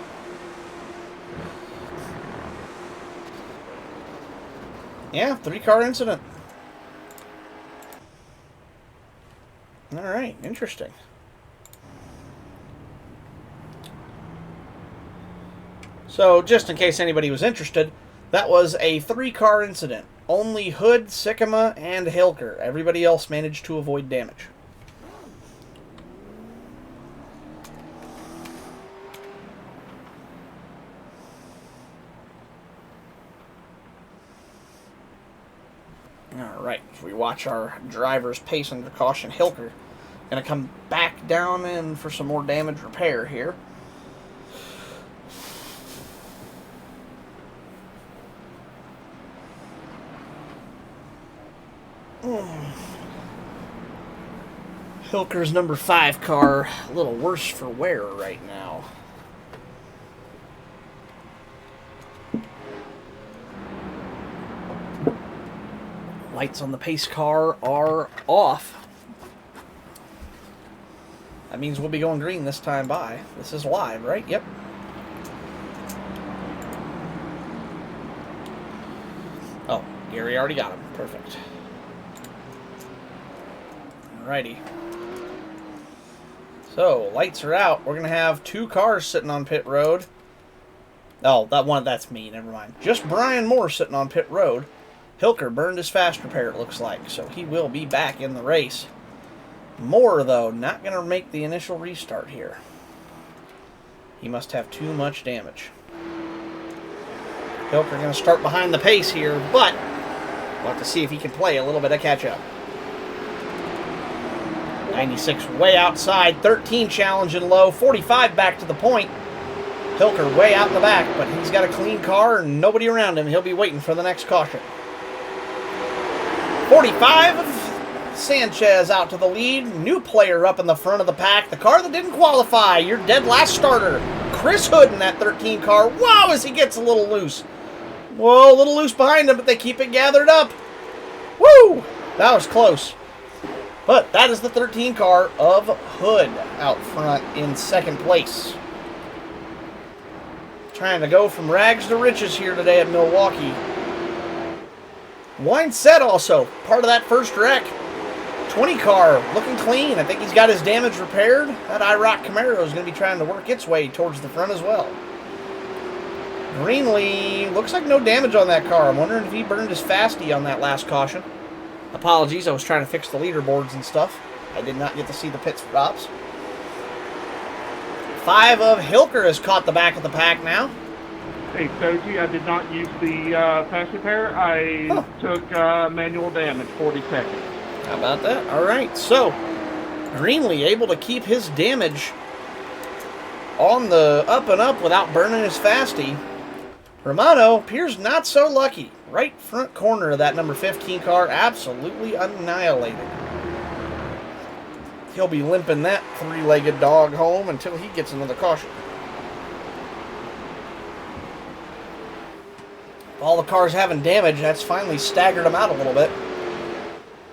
Yeah, 3-car incident. Alright, interesting. So, just in case anybody was interested, that was a 3-car incident. Only Hood, Sycamore, and Hilker. Everybody else managed to avoid damage. Alright, if we watch our drivers pace under caution, Hilker going to come back down in for some more damage repair here. Hilker's number 5 car, a little worse for wear right now. Lights on the pace car are off. That means we'll be going green this time by. This is live, right? Yep. Oh, Gary already got him. Perfect. Alrighty. So, lights are out. We're going to have 2 cars sitting on pit road. Oh, that's me. Never mind. Just Brian Moore sitting on pit road. Hilker burned his fast repair, it looks like, so he will be back in the race. Moore, though, not going to make the initial restart here. He must have too much damage. Hilker going to start behind the pace here, but we'll have to see if he can play a little bit of catch-up. 96 way outside, 13 challenging low, 45 back to the point. Hilker way out in the back, but he's got a clean car and nobody around him. He'll be waiting for the next caution. 45, Sanchez out to the lead. New player up in the front of the pack. The car that didn't qualify, your dead last starter. Chris Hood in that 13 car. Wow, as he gets a little loose. Whoa, a little loose behind him, but they keep it gathered up. Woo! That was close. But that is the 13 car of Hood out front in second place. Trying to go from rags to riches here today at Milwaukee. Wine set also, part of that first wreck. 20 car, looking clean. I think he's got his damage repaired. That IROC Camaro is going to be trying to work its way towards the front as well. Greenlee, looks like no damage on that car. I'm wondering if he burned his fasty on that last caution. Apologies, I was trying to fix the leaderboards and stuff. I did not get to see the pit stops. 5 of Hilker has caught the back of the pack now. Hey, Soji, I did not use the fast repair. I took manual damage, 40 seconds. How about that? All right, so Greenlee able to keep his damage on the up and up without burning his fasty. Romano appears not so lucky. Right front corner of that number 15 car, absolutely annihilated. He'll be limping that three-legged dog home until he gets another caution. All the cars having damage, that's finally staggered them out a little bit.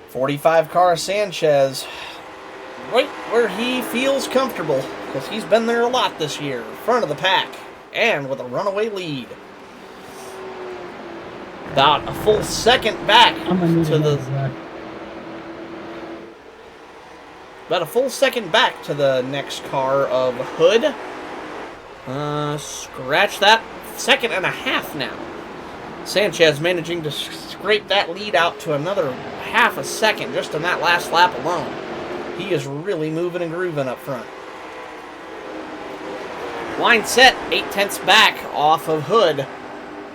45 car Sanchez, right where he feels comfortable, because he's been there a lot this year, front of the pack, and with a runaway lead. About a full second back to the... About a full second back to the next car of Hood. Scratch that. Second and a half now. Sanchez managing to scrape that lead out to another half a second just in that last lap alone. He is really moving and grooving up front. Line set, 8/10 back off of Hood.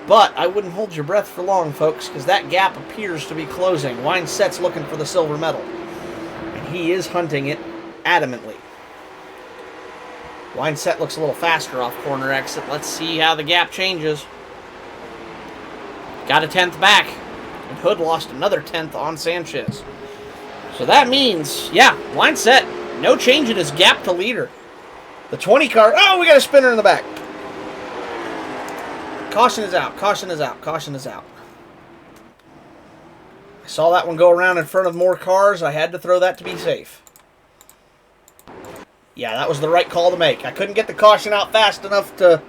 But I wouldn't hold your breath for long, folks, because that gap appears to be closing. Wine set's looking for the silver medal. And he is hunting it adamantly. Wine set looks a little faster off corner exit. Let's see how the gap changes. Got a 10th back. And Hood lost another 10th on Sanchez. So that means, yeah, Wine set, no change in his gap to leader. The 20 car, oh, we got a spinner in the back. Caution is out, caution is out, caution is out. I saw that one go around in front of more cars. I had to throw that to be safe. Yeah, that was the right call to make. I couldn't get the caution out fast enough to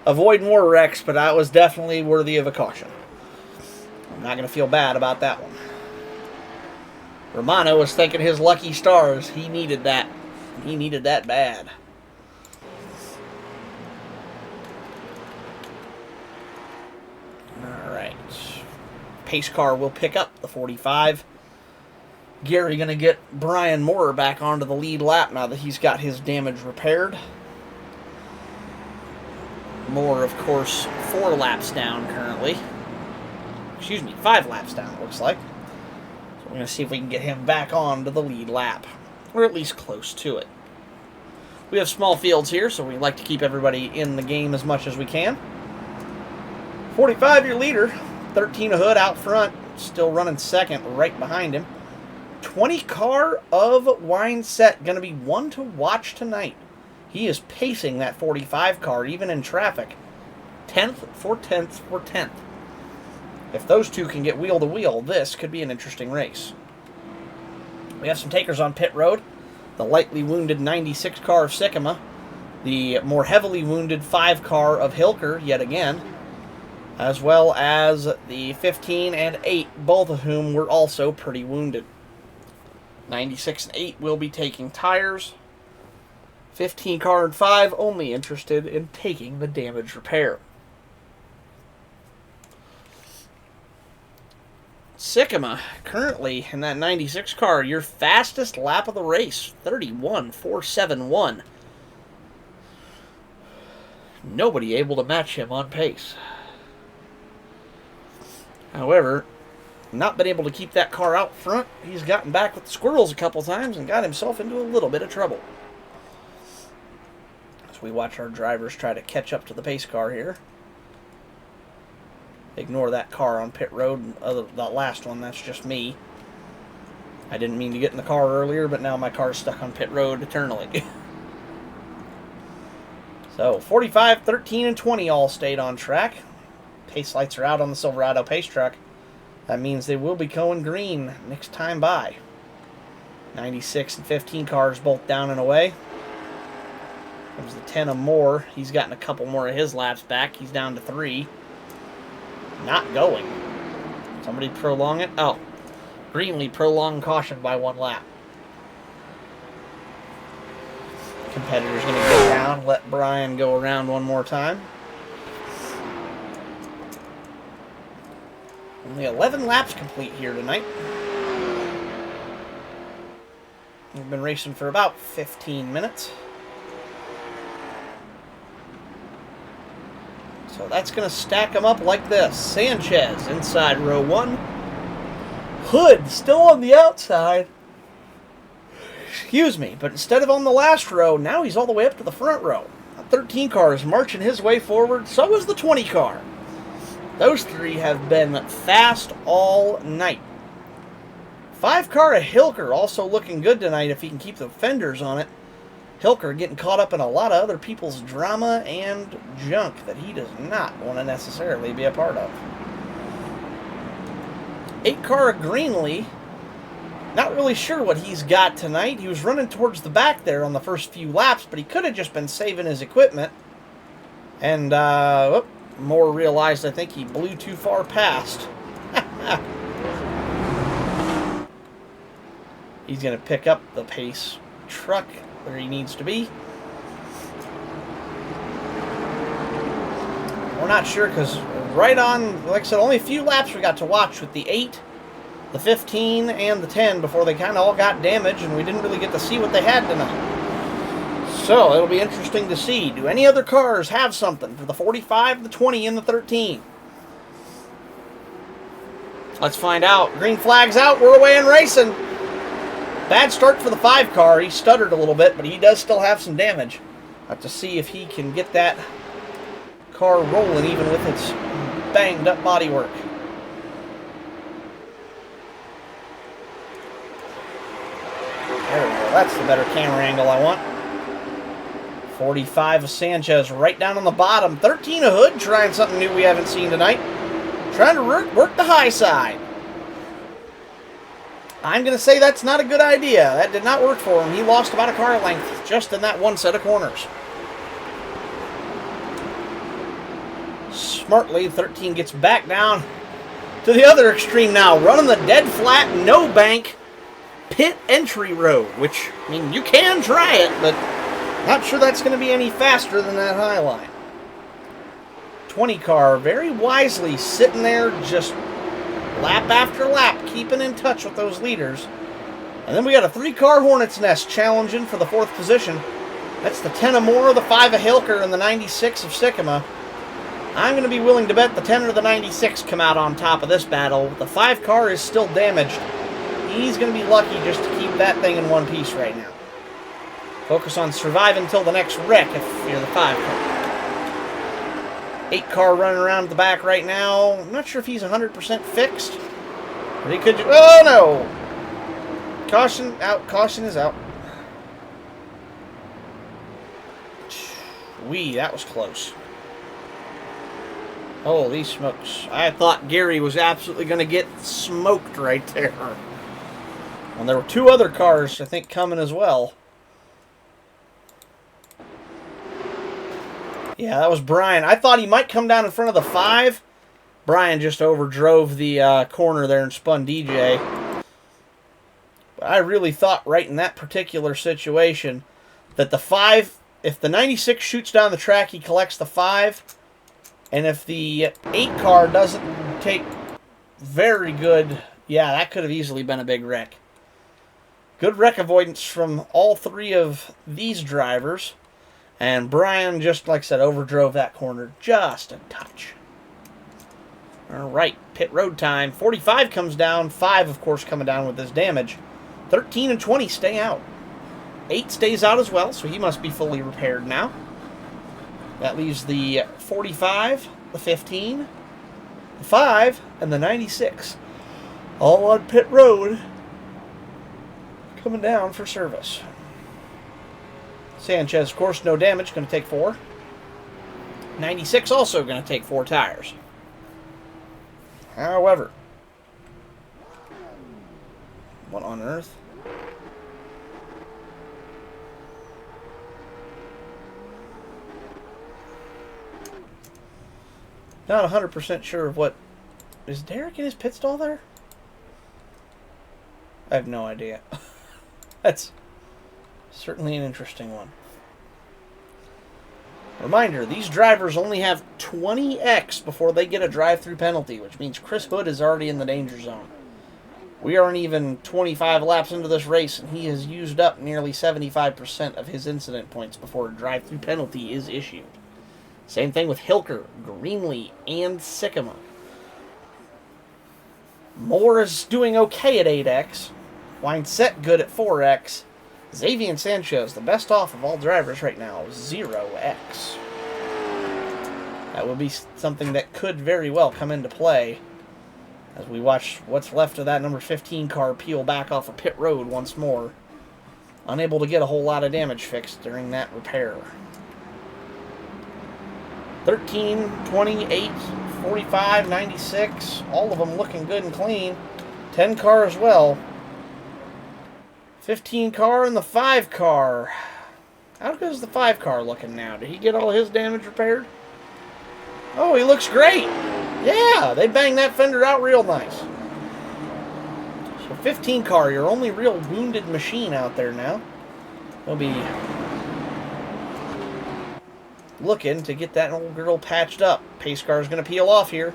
avoid more wrecks, but that was definitely worthy of a caution. I'm not going to feel bad about that one. Romano was thanking his lucky stars. He needed that. He needed that bad. Alright. Pace car will pick up the 45. Gary going to get Brian Moore back onto the lead lap now that he's got his damage repaired. Moore, of course, 4 laps down currently. Excuse me, 5 laps down, it looks like. So we're going to see if we can get him back onto the lead lap. Or at least close to it. We have small fields here, so we like to keep everybody in the game as much as we can. 45, your leader. 13 of Hood out front. Still running second right behind him. 20 car of Wine Set. Going to be one to watch tonight. He is pacing that 45 car, even in traffic. 10th for 10th for 10th. If those two can get wheel to wheel, this could be an interesting race. We have some takers on pit road. The lightly wounded 96 car of Sycamore. The more heavily wounded 5 car of Hilker, yet again. As well as the 15 and 8, both of whom were also pretty wounded. 96 and 8 will be taking tires. 15 car and 5 only interested in taking the damage repair. Sycamore, currently in that 96 car, your fastest lap of the race, 31.471. Nobody able to match him on pace. However, not been able to keep that car out front. He's gotten back with the squirrels a couple times and got himself into a little bit of trouble. As we watch our drivers try to catch up to the pace car here. Ignore that car on pit road. That last one, that's just me. I didn't mean to get in the car earlier, but now my car's stuck on pit road eternally. So, 45, 13, and 20 all stayed on track. Pace lights are out on the Silverado pace truck. That means they will be going green next time by. 96 and 15 cars both down and away. Comes the 10 or more. He's gotten a couple more of his laps back. He's down to 3. Not going. Somebody prolong it. Oh. Greenlee prolonged caution by 1 lap. Competitor's going to get down. Let Brian go around one more time. Only 11 laps complete here tonight. We've been racing for about 15 minutes. So that's going to stack them up like this. Sanchez inside row 1. Hood still on the outside. Excuse me, but instead of on the last row, now he's all the way up to the front row. The 13 car is marching his way forward. So is the 20 car. Those 3 have been fast all night. 5 car of Hilker also looking good tonight if he can keep the fenders on it. Hilker getting caught up in a lot of other people's drama and junk that he does not want to necessarily be a part of. 8 car of Greenlee, not really sure what he's got tonight. He was running towards the back there on the first few laps, but he could have just been saving his equipment. And, Moore realized I think he blew too far past. He's going to pick up the pace truck where he needs to be. We're not sure because right on, like I said, only a few laps we got to watch with the 8, the 15, and the 10 before they kind of all got damaged, and we didn't really get to see what they had tonight. So it'll be interesting to see. Do any other cars have something for the 45, the 20, and the 13? Let's find out. Green flag's out. We're away and racing. Bad start for the 5 car. He stuttered a little bit, but he does still have some damage. Have to see if he can get that car rolling even with its banged up bodywork. There we go. That's the better camera angle I want. 45 of Sanchez right down on the bottom. 13 of Hood trying something new we haven't seen tonight. Trying to work the high side. I'm going to say that's not a good idea. That did not work for him. He lost about a car length just in that one set of corners. Smartly, 13 gets back down to the other extreme now. Running the dead flat, no bank, pit entry road. Which, I mean, you can try it, but not sure that's going to be any faster than that high line. 20 car very wisely sitting there just lap after lap, keeping in touch with those leaders. And then we got a 3-car Hornet's Nest challenging for the 4th position. That's the 10 or more, the 5 of Hilker, and the 96 of Sycamore. I'm going to be willing to bet the 10 or the 96 come out on top of this battle. The 5 car is still damaged. He's going to be lucky just to keep that thing in one piece right now. Focus on surviving until the next wreck if you're the 5 car. 8 car running around the back right now. I'm not sure if he's 100% fixed. But he could... Oh, no! Caution out. Caution is out. That was close. Holy smokes. I thought Gary was absolutely going to get smoked right there. And there were 2 other cars, I think, coming as well. Yeah, that was Brian. I thought he might come down in front of the 5. Brian just overdrove the corner there and spun DJ. But I really thought right in that particular situation that the 5, if the 96 shoots down the track, he collects the 5. And if the 8 car doesn't take very good, yeah, that could have easily been a big wreck. Good wreck avoidance from all 3 of these drivers. And Brian, just like I said, overdrove that corner just a touch. All right, pit road time. 45 comes down. 5, of course, coming down with this damage. 13 and 20 stay out. 8 stays out as well, so he must be fully repaired now. That leaves the 45, the 15, the 5, and the 96. All on pit road. Coming down for service. Sanchez, of course, no damage. Going to take 4. 96 also going to take 4 tires. However, what on earth? Not 100% sure of what... Is Derek in his pit stall there? I have no idea. That's certainly an interesting one. Reminder, these drivers only have 20x before they get a drive-through penalty, which means Chris Hood is already in the danger zone. We aren't even 25 laps into this race, and he has used up nearly 75% of his incident points before a drive-through penalty is issued. Same thing with Hilker, Greenlee, and Sycamore. Moore is doing okay at 8x. Winesett good at 4x. Xavier Sanchez, the best off of all drivers right now, 0x. That would be something that could very well come into play as we watch what's left of that number 15 car peel back off of pit road once more. Unable to get a whole lot of damage fixed during that repair. 13, 28, 45, 96, all of them looking good and clean. 10 car as well. 15 car and the 5 car. How good is the 5 car looking now? Did he get all his damage repaired? Oh, he looks great. Yeah, they banged that fender out real nice. So 15 car, your only real wounded machine out there now. He'll be looking to get that old girl patched up. Pace car is going to peel off here.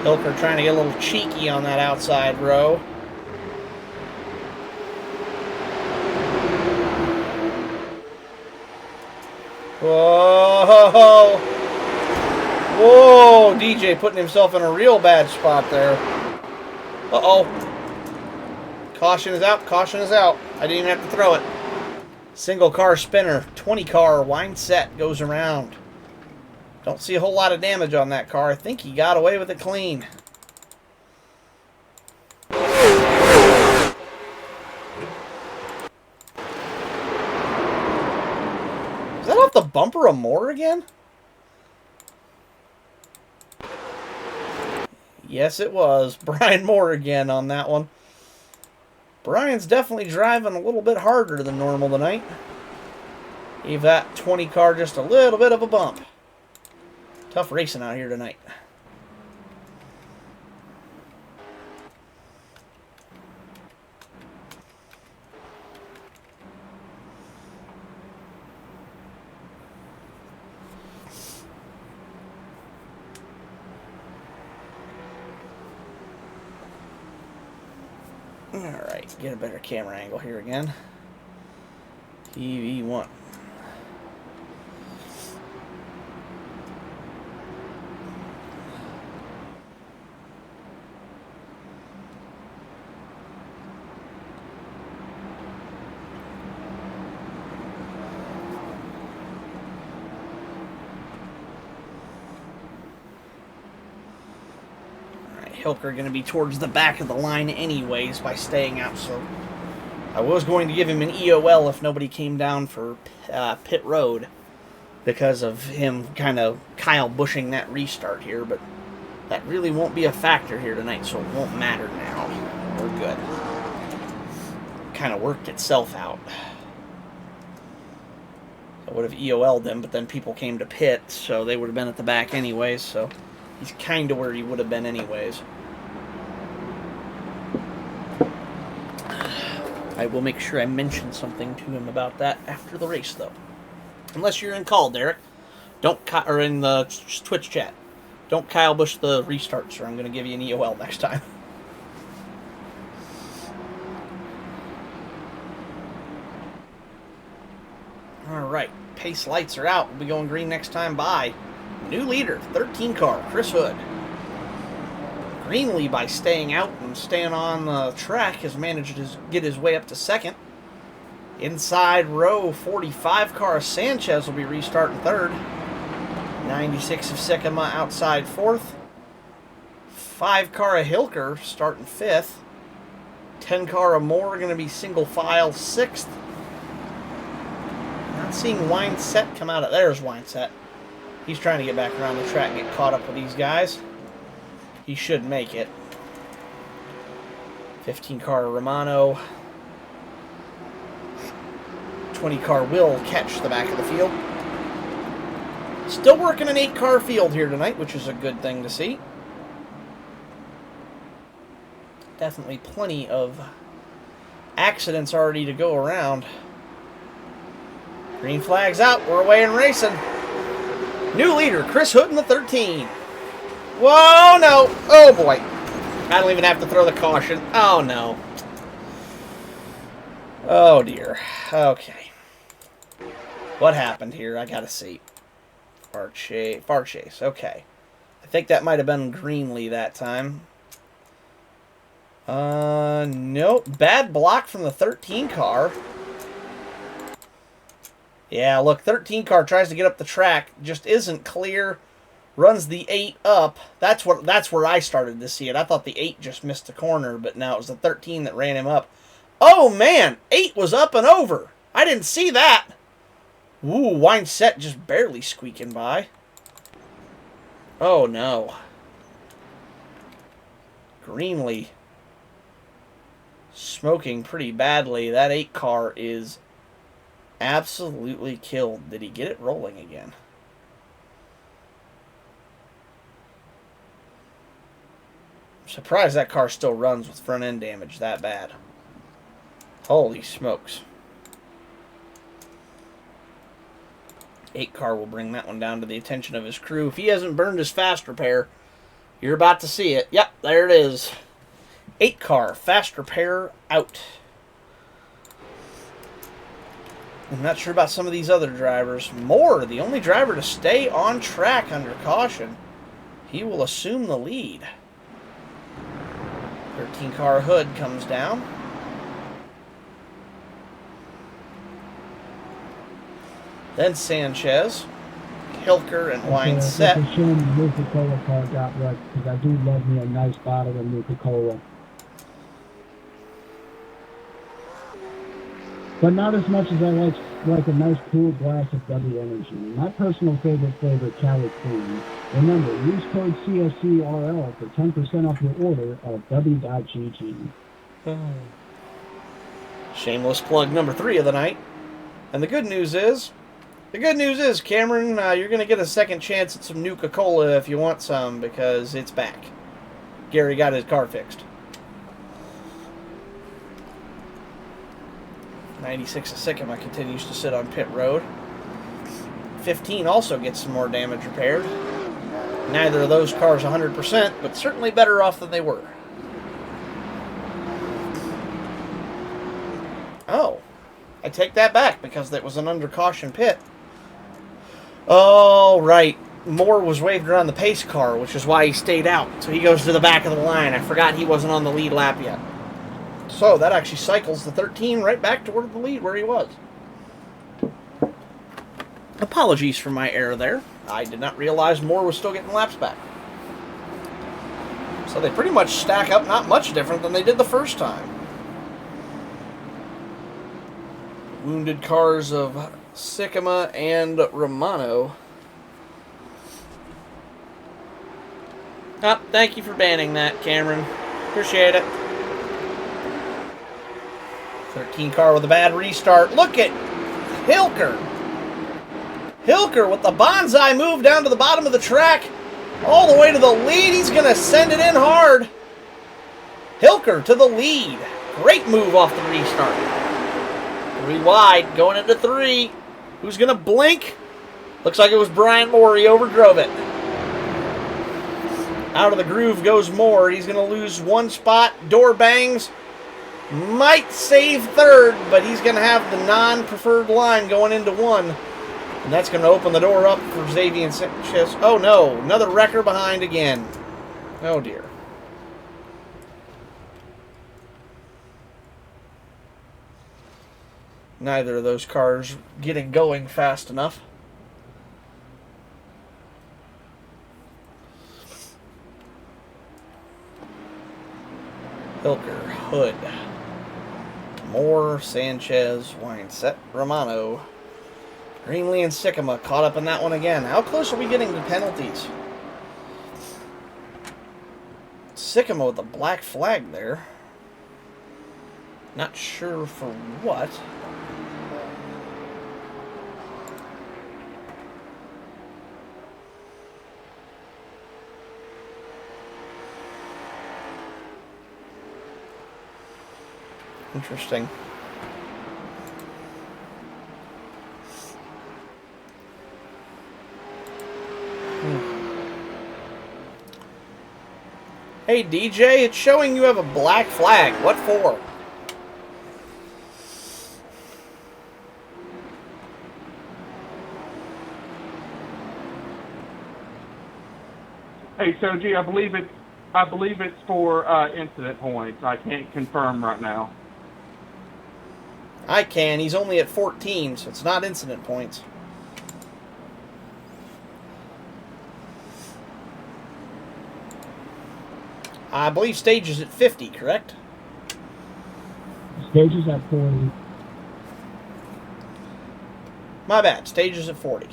Hilker trying to get a little cheeky on that outside row. Whoa! Whoa! DJ putting himself in a real bad spot there. Uh-oh. Caution is out. Caution is out. I didn't even have to throw it. Single car spinner. 20 car. Winesett goes around. Don't see a whole lot of damage on that car. I think he got away with it clean. Is that off the bumper of Moore again? Yes, it was. Brian Moore again on that one. Brian's definitely driving a little bit harder than normal tonight. Gave that 20 car just a little bit of a bump. Tough racing out here tonight. Alright, get a better camera angle here again. TV1. Hilker going to be towards the back of the line anyways by staying out, so I was going to give him an EOL if nobody came down for pit road because of him kind of Kyle Busching that restart here, but that really won't be a factor here tonight, so it won't matter now. We're good. Kind of worked itself out. I would have EOL'd them, but then people came to pit, so they would have been at the back anyways, so he's kind of where he would have been anyways. I will make sure I mention something to him about that after the race, though. Unless you're in call, Derek. Don't or in the Twitch chat. Don't Kyle Busch the restarts, or I'm going to give you an EOL next time. pace lights are out. We'll be going green next time by. New leader, 13 car, Chris Hood. Greenlee, by staying out and staying on the track, has managed to get his way up to second. Inside row, 45 car Sanchez will be restarting third. 96 of Sycamore outside fourth. 5 car of Hilker starting fifth. 10 car of Moore going to be single file sixth. Not seeing Wineset come out of... There's Wineset. He's trying to get back around the track and get caught up with these guys. He should make it. 15 car Romano. 20 car will catch the back of the field. Still working an 8 car field here tonight, which is a good thing to see. Definitely plenty of accidents already to go around. Green flag's out. We're away and racing. New leader, Chris Hood in the 13. Whoa, no. Oh, boy. I don't even have to throw the caution. Oh, no. Oh, dear. Okay. What happened here? I gotta see. Far chase. Okay. I think that might have been Greenlee that time. Nope. Bad block from the 13 car. Yeah, look, 13 car tries to get up the track, just isn't clear. Runs the 8 up. That's where I started to see it. I thought the 8 just missed the corner, but now it was the 13 that ran him up. Oh man, 8 was up and over. I didn't see that. Ooh, Wineset just barely squeaking by. Oh no. Greenlee smoking pretty badly. That 8 car is absolutely killed. Did he get it rolling again? I'm surprised that car still runs with front end damage that bad. Holy smokes. 8 car will bring that one down to the attention of his crew. If he hasn't burned his fast repair, you're about to see it. Yep, there it is. 8 car, fast repair out. I'm not sure about some of these other drivers. Moore, the only driver to stay on track under caution. He will assume the lead. 13 car Hood comes down. Then Sanchez, Hilker, and Wineset. It's a shame the Nuka-Cola car got wrecked, because I do love me a nice bottle of Nuka-Cola. But not as much as I like a nice cool glass of W Energy. My personal favorite flavor, Cali Clean. Remember, use code CSCRL for 10% off your order at w.gg. Shameless plug number 3 of the night. And the good news is, Cameron, you're going to get a second chance at some Nuka-Cola if you want some, because it's back. Gary got his car fixed. 96 of Sycamore continues to sit on pit road. 15 also gets some more damage repaired. Neither of those cars 100%, but certainly better off than they were. Oh, I take that back because that was an under caution pit. Oh, right. Moore was waved around the pace car, which is why he stayed out. So he goes to the back of the line. I forgot he wasn't on the lead lap yet. So that actually cycles the 13 right back toward the lead where he was. Apologies for my error there. I did not realize Moore was still getting laps back. So they pretty much stack up not much different than they did the first time. Wounded cars of Sycamore and Romano. Oh, thank you for banning that, Cameron. Appreciate it. 13 car with a bad restart. Look at Hilker. Hilker with the bonsai move down to the bottom of the track. All the way to the lead. He's going to send it in hard. Hilker to the lead. Great move off the restart. 3 wide, going into 3. Who's going to blink? Looks like it was Brian Moore. He overdrove it. Out of the groove goes Moore. He's going to lose 1 spot. Door bangs. Might save 3rd, but he's going to have the non-preferred line going into 1. And that's going to open the door up for Xavier Sanchez. Oh no, another wrecker behind again. Oh dear. Neither of those cars getting going fast enough. Hilker, Hood, Moore, Sanchez, Wineset, Romano, Greenlee, and Sycamore caught up in that one again. How close are we getting to penalties? Sycamore with the black flag there. Not sure for what. Interesting. Hey DJ, it's showing you have a black flag. What for? Hey, Soji, I believe it's for incident points. I can't confirm right now. I can. He's only at 14, so it's not incident points. I believe stage is at 50, correct? Stage is at 40. My bad. Stage is at 40.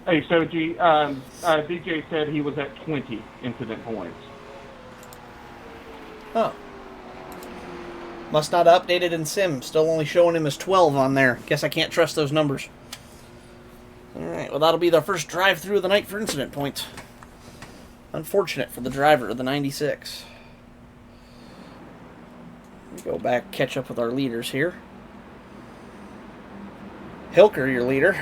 Hey, Soji, DJ said he was at 20 incident points. Oh. Must not have updated in Sim. Still only showing him as 12 on there. Guess I can't trust those numbers. Alright, well that'll be the first drive-through of the night for incident points. Unfortunate for the driver of the 96. Go back, catch up with our leaders here. Hilker, your leader.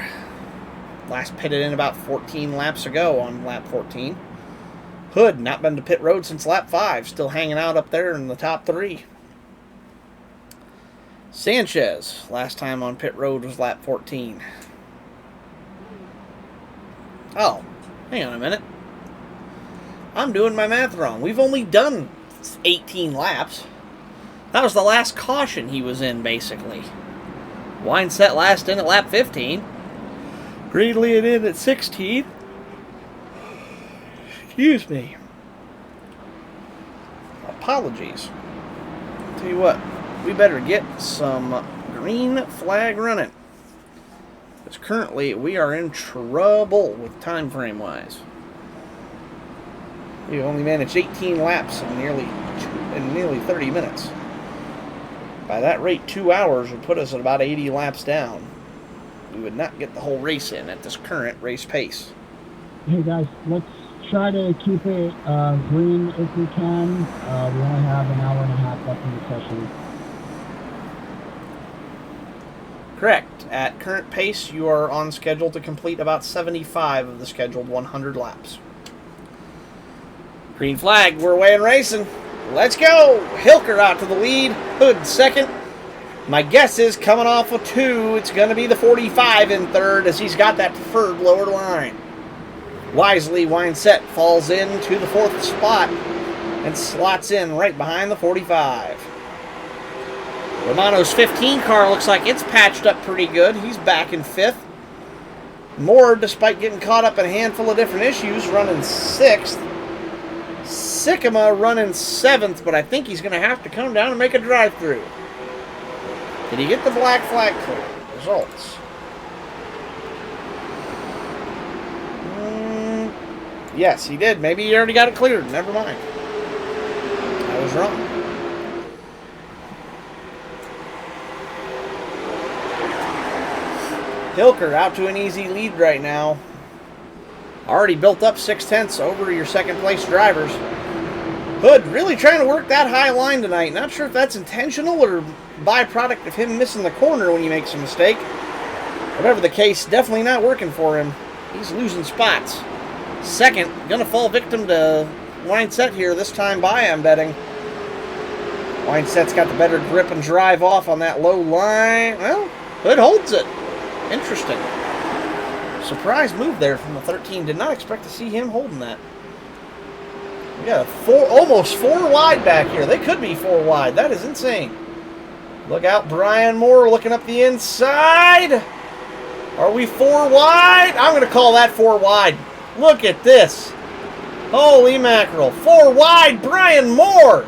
Last pitted in about 14 laps ago on lap 14. Hood, not been to pit road since lap 5. Still hanging out up there in the top 3. Sanchez, last time on pit road was lap 14. Oh, hang on a minute. I'm doing my math wrong. We've only done 18 laps. That was the last caution he was in, basically. Wineset last in at lap 15. Greenlee in at 16. Excuse me. Apologies. Tell you what, we better get some green flag running. Because currently we are in trouble with time frame wise. We only managed 18 laps in nearly 30 minutes. By that rate, 2 hours would put us at about 80 laps down. We would not get the whole race in at this current race pace. Hey guys, let's try to keep it green if we can. We only have an hour and a half left in the session. Correct. At current pace, you are on schedule to complete about 75 of the scheduled 100 laps. Green flag, we're away and racing. Let's go! Hilker out to the lead. Hood second. My guess is coming off of 2, it's going to be the 45 in third as he's got that preferred lower line. Wisely, Wineset falls into the 4th spot and slots in right behind the 45. Romano's 15 car looks like it's patched up pretty good. He's back in 5th. Moore, despite getting caught up in a handful of different issues, running 6th. Sycamore running 7th, but I think he's going to have to come down and make a drive-through. Did he get the black flag clear? Results. Yes, he did. Maybe he already got it cleared. Never mind. I was wrong. Hilker out to an easy lead right now. Already built up 6/10 over your second place drivers. Hood really trying to work that high line tonight. Not sure if that's intentional or byproduct of him missing the corner when he makes a mistake. Whatever the case, definitely not working for him. He's losing spots. Second, gonna fall victim to Wineset here this time by, I'm betting. Wineset's got the better grip and drive off on that low line. Well, Hood holds it. Interesting. Surprise move there from the 13. Did not expect to see him holding that. We got almost 4 wide back here. They could be 4 wide. That is insane. Look out, Brian Moore looking up the inside. Are we 4 wide? I'm going to call that 4 wide. Look at this. Holy mackerel. 4 wide, Brian Moore.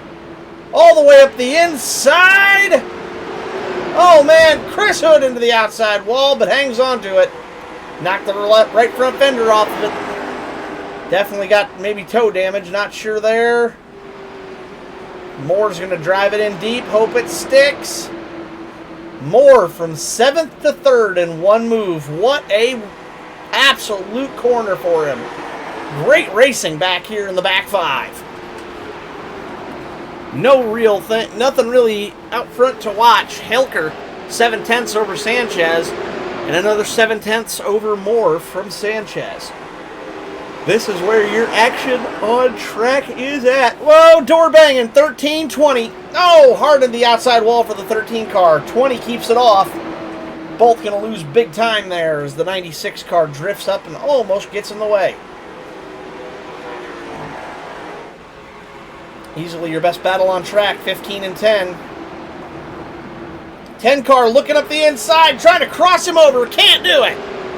All the way up the inside. Oh, man. Chris Hood into the outside wall, but hangs on to it. Knocked the right front fender off of it. Definitely got maybe toe damage. Not sure there. Moore's going to drive it in deep. Hope it sticks. Moore from 7th to 3rd in one move. What a absolute corner for him. Great racing back here in the back 5. No real thing, nothing really out front to watch. Helker 7/10 over Sanchez, and another 7/10 over Moore from Sanchez. This is where your action on track is at. Whoa, door banging, 13, 20. Oh, hard in the outside wall for the 13 car. 20 keeps it off. Both going to lose big time there as the 96 car drifts up and almost gets in the way. Easily your best battle on track, 15 and 10. 10 car looking up the inside, trying to cross him over. Can't do it.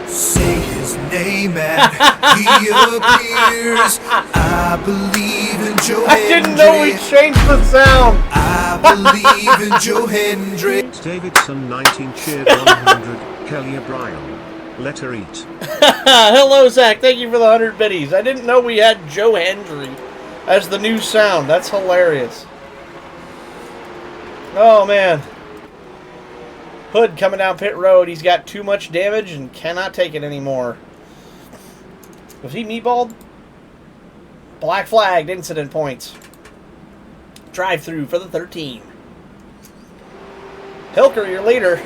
Say his name and he appears. I believe in Joe I didn't know we changed the sound. I believe in Joe Hendry. Davidson 19 cheered 100. Kelly O'Brien. Let her eat. Hello, Zach. Thank you for the 100 biddies. I didn't know we had Joe Hendry as the new sound. That's hilarious. Oh, man. Hood coming down pit road. He's got too much damage and cannot take it anymore. Was he meatballed? Black flagged, incident points. Drive through for the 13. Hilker, your leader.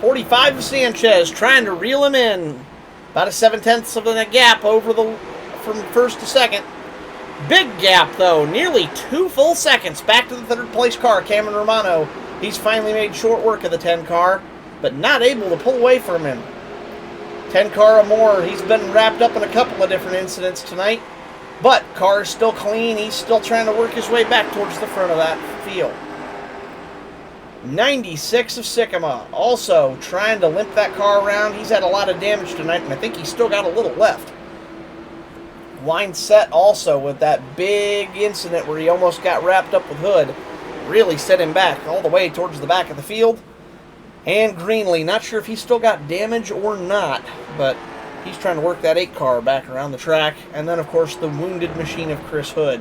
45 of Sanchez, trying to reel him in. About a 7/10 of a gap over from first to second. Big gap, though. Nearly 2 full seconds back to the 3rd place car, Cameron Romano. He's finally made short work of the 10 car, but not able to pull away from him. 10 car or more, he's been wrapped up in a couple of different incidents tonight, but car is still clean. He's still trying to work his way back towards the front of that field. 96 of Sycamore, also trying to limp that car around. He's had a lot of damage tonight, and I think he's still got a little left. Wine set also with that big incident where he almost got wrapped up with Hood. Really set him back all the way towards the back of the field. And Greenlee, not sure if he's still got damage or not, but he's trying to work that 8 car back around the track. And then, of course, the wounded machine of Chris Hood,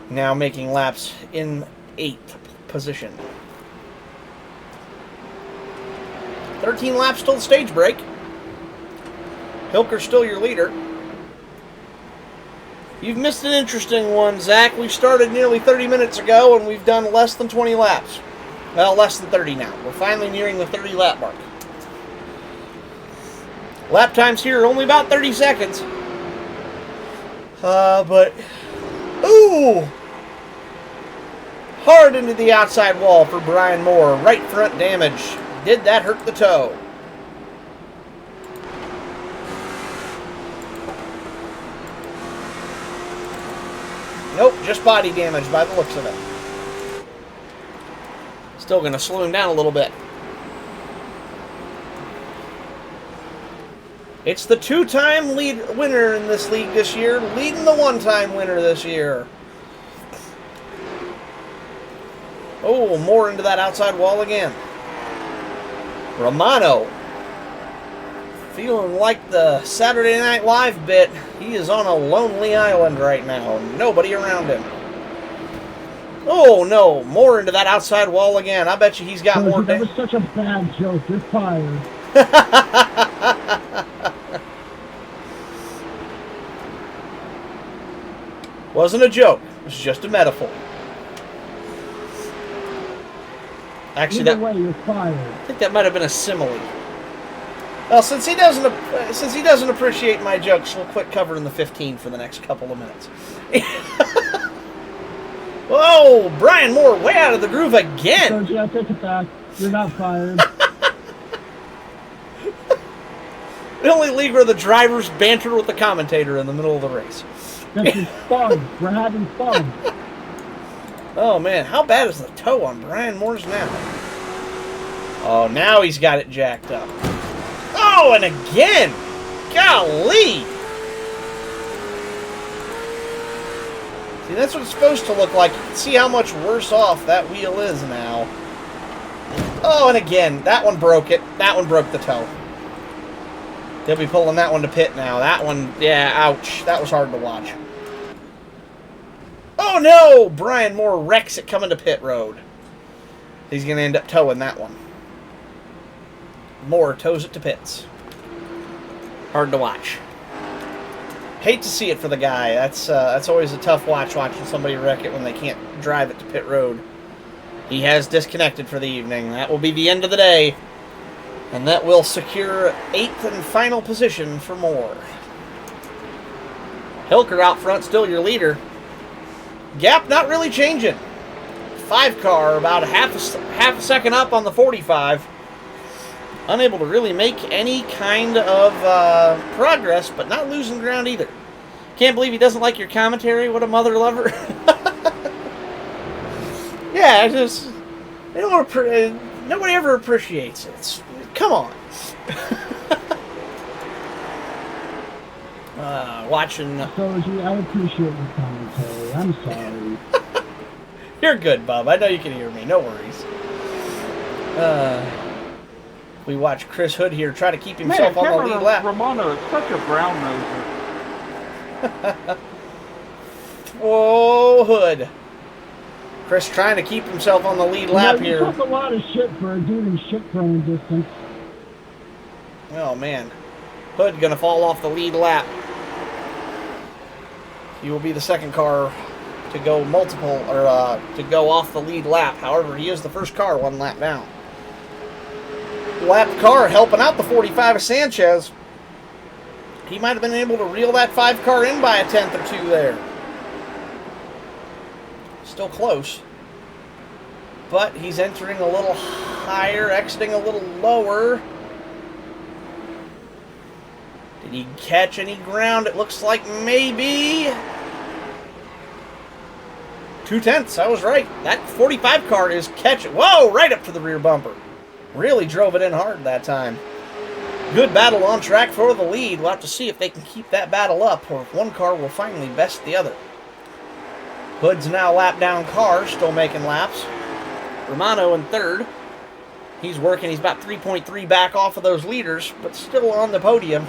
now making laps in 8th position. 13 laps till the stage break. Hilker's still your leader. You've missed an interesting one, Zach. We started nearly 30 minutes ago, and we've done less than 20 laps. Well, less than 30 now. We're finally nearing the 30 lap mark. Lap times here are only about 30 seconds. Ooh! Hard into the outside wall for Brian Moore. Right front damage. Did that hurt the toe? Nope, just body damage by the looks of it. Still going to slow him down a little bit. It's the 2-time lead winner in this league this year, leading the 1-time winner this year. Oh, more into that outside wall again. Romano. Feeling like the Saturday Night Live bit. He is on a lonely island right now. Nobody around him. Oh, no. More into that outside wall again. I bet you he's got more... That was such a bad joke. You're fired. Wasn't a joke. It was just a metaphor. Actually, Either way, you're fired. I think that might have been a simile. Well, since he doesn't appreciate my jokes, we'll quit covering the 15 for the next couple of minutes. Whoa, Brian Moore way out of the groove again. So, yeah, take it back. You're not fired. The only league where the drivers bantered with the commentator in the middle of the race. This is fun. We're having fun. Oh, man. How bad is the toe on Brian Moore's now? Oh, now he's got it jacked up. Oh, and again! Golly! See, that's what it's supposed to look like. You can see how much worse off that wheel is now. Oh, and again, that one broke it. That one broke the toe. They'll be pulling that one to pit now. That one, yeah, ouch. That was hard to watch. Oh, no! Brian Moore wrecks it coming to pit road. He's going to end up towing that one. Moore tows it to pits. Hard to watch. Hate to see it for the guy. That's always a tough watch, watching somebody wreck it when they can't drive it to pit road. He has disconnected for the evening. That will be the end of the day. And that will secure 8th and final position for Moore. Hilker out front, still your leader. Gap not really changing. 5 car about a half a second up on the 45. Unable to really make any kind of progress, but not losing ground either. Can't believe he doesn't like your commentary. What a mother lover. Yeah, just they don't. Nobody ever appreciates it. Come on. Watching. Doji, I appreciate your commentary. I'm sorry. You're good, Bub. I know you can hear me. No worries. We watch Chris Hood here try to keep himself on the lead lap. Romano is such a brown noser. Whoa, Hood. Chris trying to keep himself on the lead lap You here. talk a lot of shit for a dude in shit throwing distance. Oh, man. Hood going to fall off the lead lap. He will be the second car to go to go off the lead lap. However, he is the first car 1 lap down. Lap car helping out the 45 of Sanchez. He might have been able to reel that 5 car in by a 10th or 2 there. Still close. But he's entering a little higher, exiting a little lower. Did he catch any ground? It looks like maybe 2/10. I was right. That 45 car is catching. Whoa, right up to the rear bumper. Really drove it in hard that time. Good battle on track for the lead. We'll have to see if they can keep that battle up or if one car will finally best the other. Hood's now lap down car, still making laps. Romano in third. He's working. He's about 3.3 back off of those leaders, but still on the podium.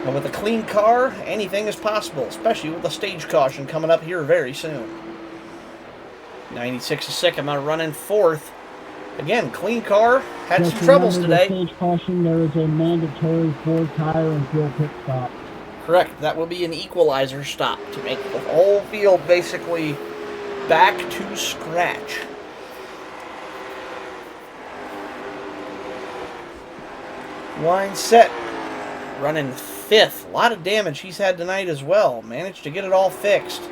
And with a clean car, anything is possible, especially with the stage caution coming up here very soon. 96 is Sycamore running 4th. Again, clean car. Had some troubles today. Stage caution, there is a mandatory 4-tire and fuel pit stop. Correct. That will be an equalizer stop to make the whole field basically back to scratch. Line set. Running 5th. A lot of damage he's had tonight as well. Managed to get it all fixed.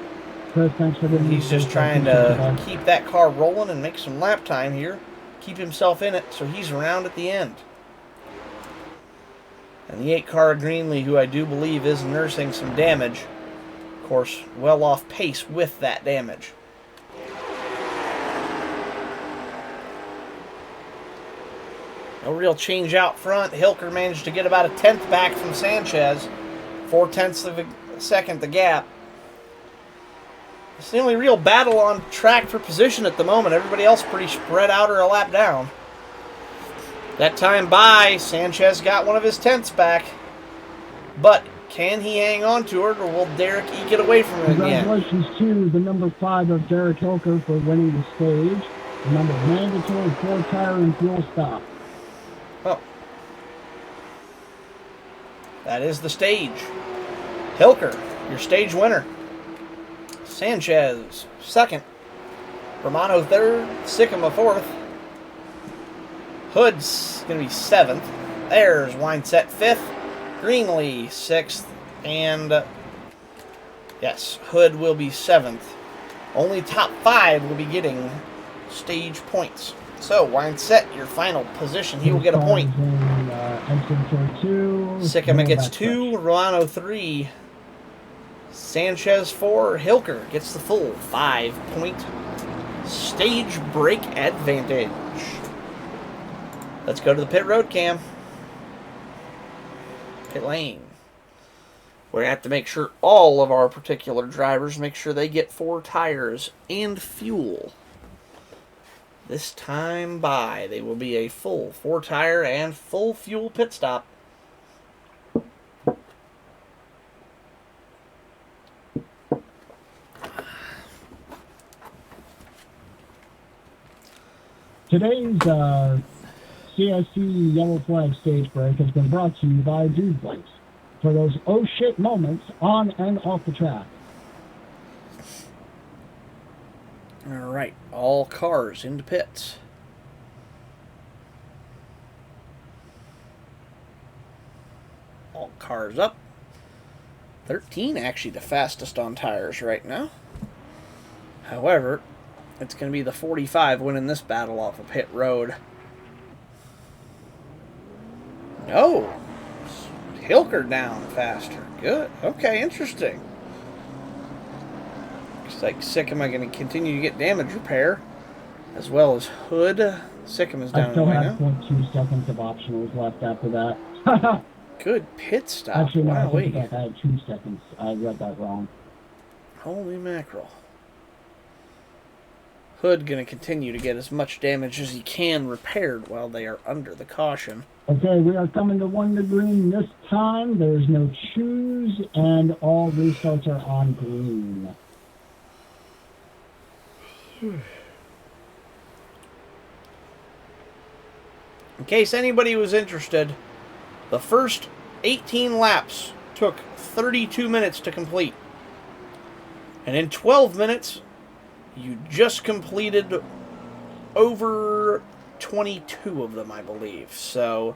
Chris, thanks for giving me He's just trying to keep that car rolling and make some lap time here. Keep himself in it so he's around at the end. And the 8 car Greenlee, who I do believe is nursing some damage. Of course, well off pace with that damage. No real change out front. Hilker managed to get about a 10th back from Sanchez. 4/10 of a second the gap. It's the only real battle on track for position at the moment. Everybody else pretty spread out or a lap down. That time by, Sanchez got one of his 10ths back. But can he hang on to it, or will Derek eke it away from him again? Congratulations to the number 5 of Derek Hilker for winning the stage. Remember, mandatory 4-tire and fuel stop. Oh. That is the stage. Hilker, your stage winner. Sanchez, 2nd. Romano 3rd. Sycamore 4th. Hood's going to be 7th. There's Wineset 5th. Greenlee 6th. And, yes, Hood will be 7th. Only top 5 will be getting stage points. So, Wine set your final position. He will get a point. Sycamore gets 2, Rolano 3, Sanchez 4, Hilker gets the full 5-point stage break advantage. Let's go to the pit road cam. Pit lane. We're going to have to make sure all of our particular drivers make sure they get 4 tires and fuel. This time by, they will be a full 4-tire and full fuel pit stop. Today's CSC yellow flag stage break has been brought to you by Dude Blinks for those oh shit moments on and off the track. All right, all cars into pits. All cars up. 13 actually the fastest on tires right now. However, it's going to be the 45 winning this battle off of pit road. No. Hilker down faster. Good. Okay, interesting. Looks like Sycamore going to continue to get damage repair, as well as Hood. Sycamore's down I still right have now. 0.2 seconds of optionals left after that. Good pit stop. Actually, no, wow, I think I had 2 seconds. I read that wrong. Holy mackerel. Hood going to continue to get as much damage as he can repaired while they are under the caution. Okay, we are coming to 1 to green this time. There's no choose, and all restarts are on green. In case anybody was interested, the first 18 laps took 32 minutes to complete. And in 12 minutes, you just completed over 22 of them, I believe. So,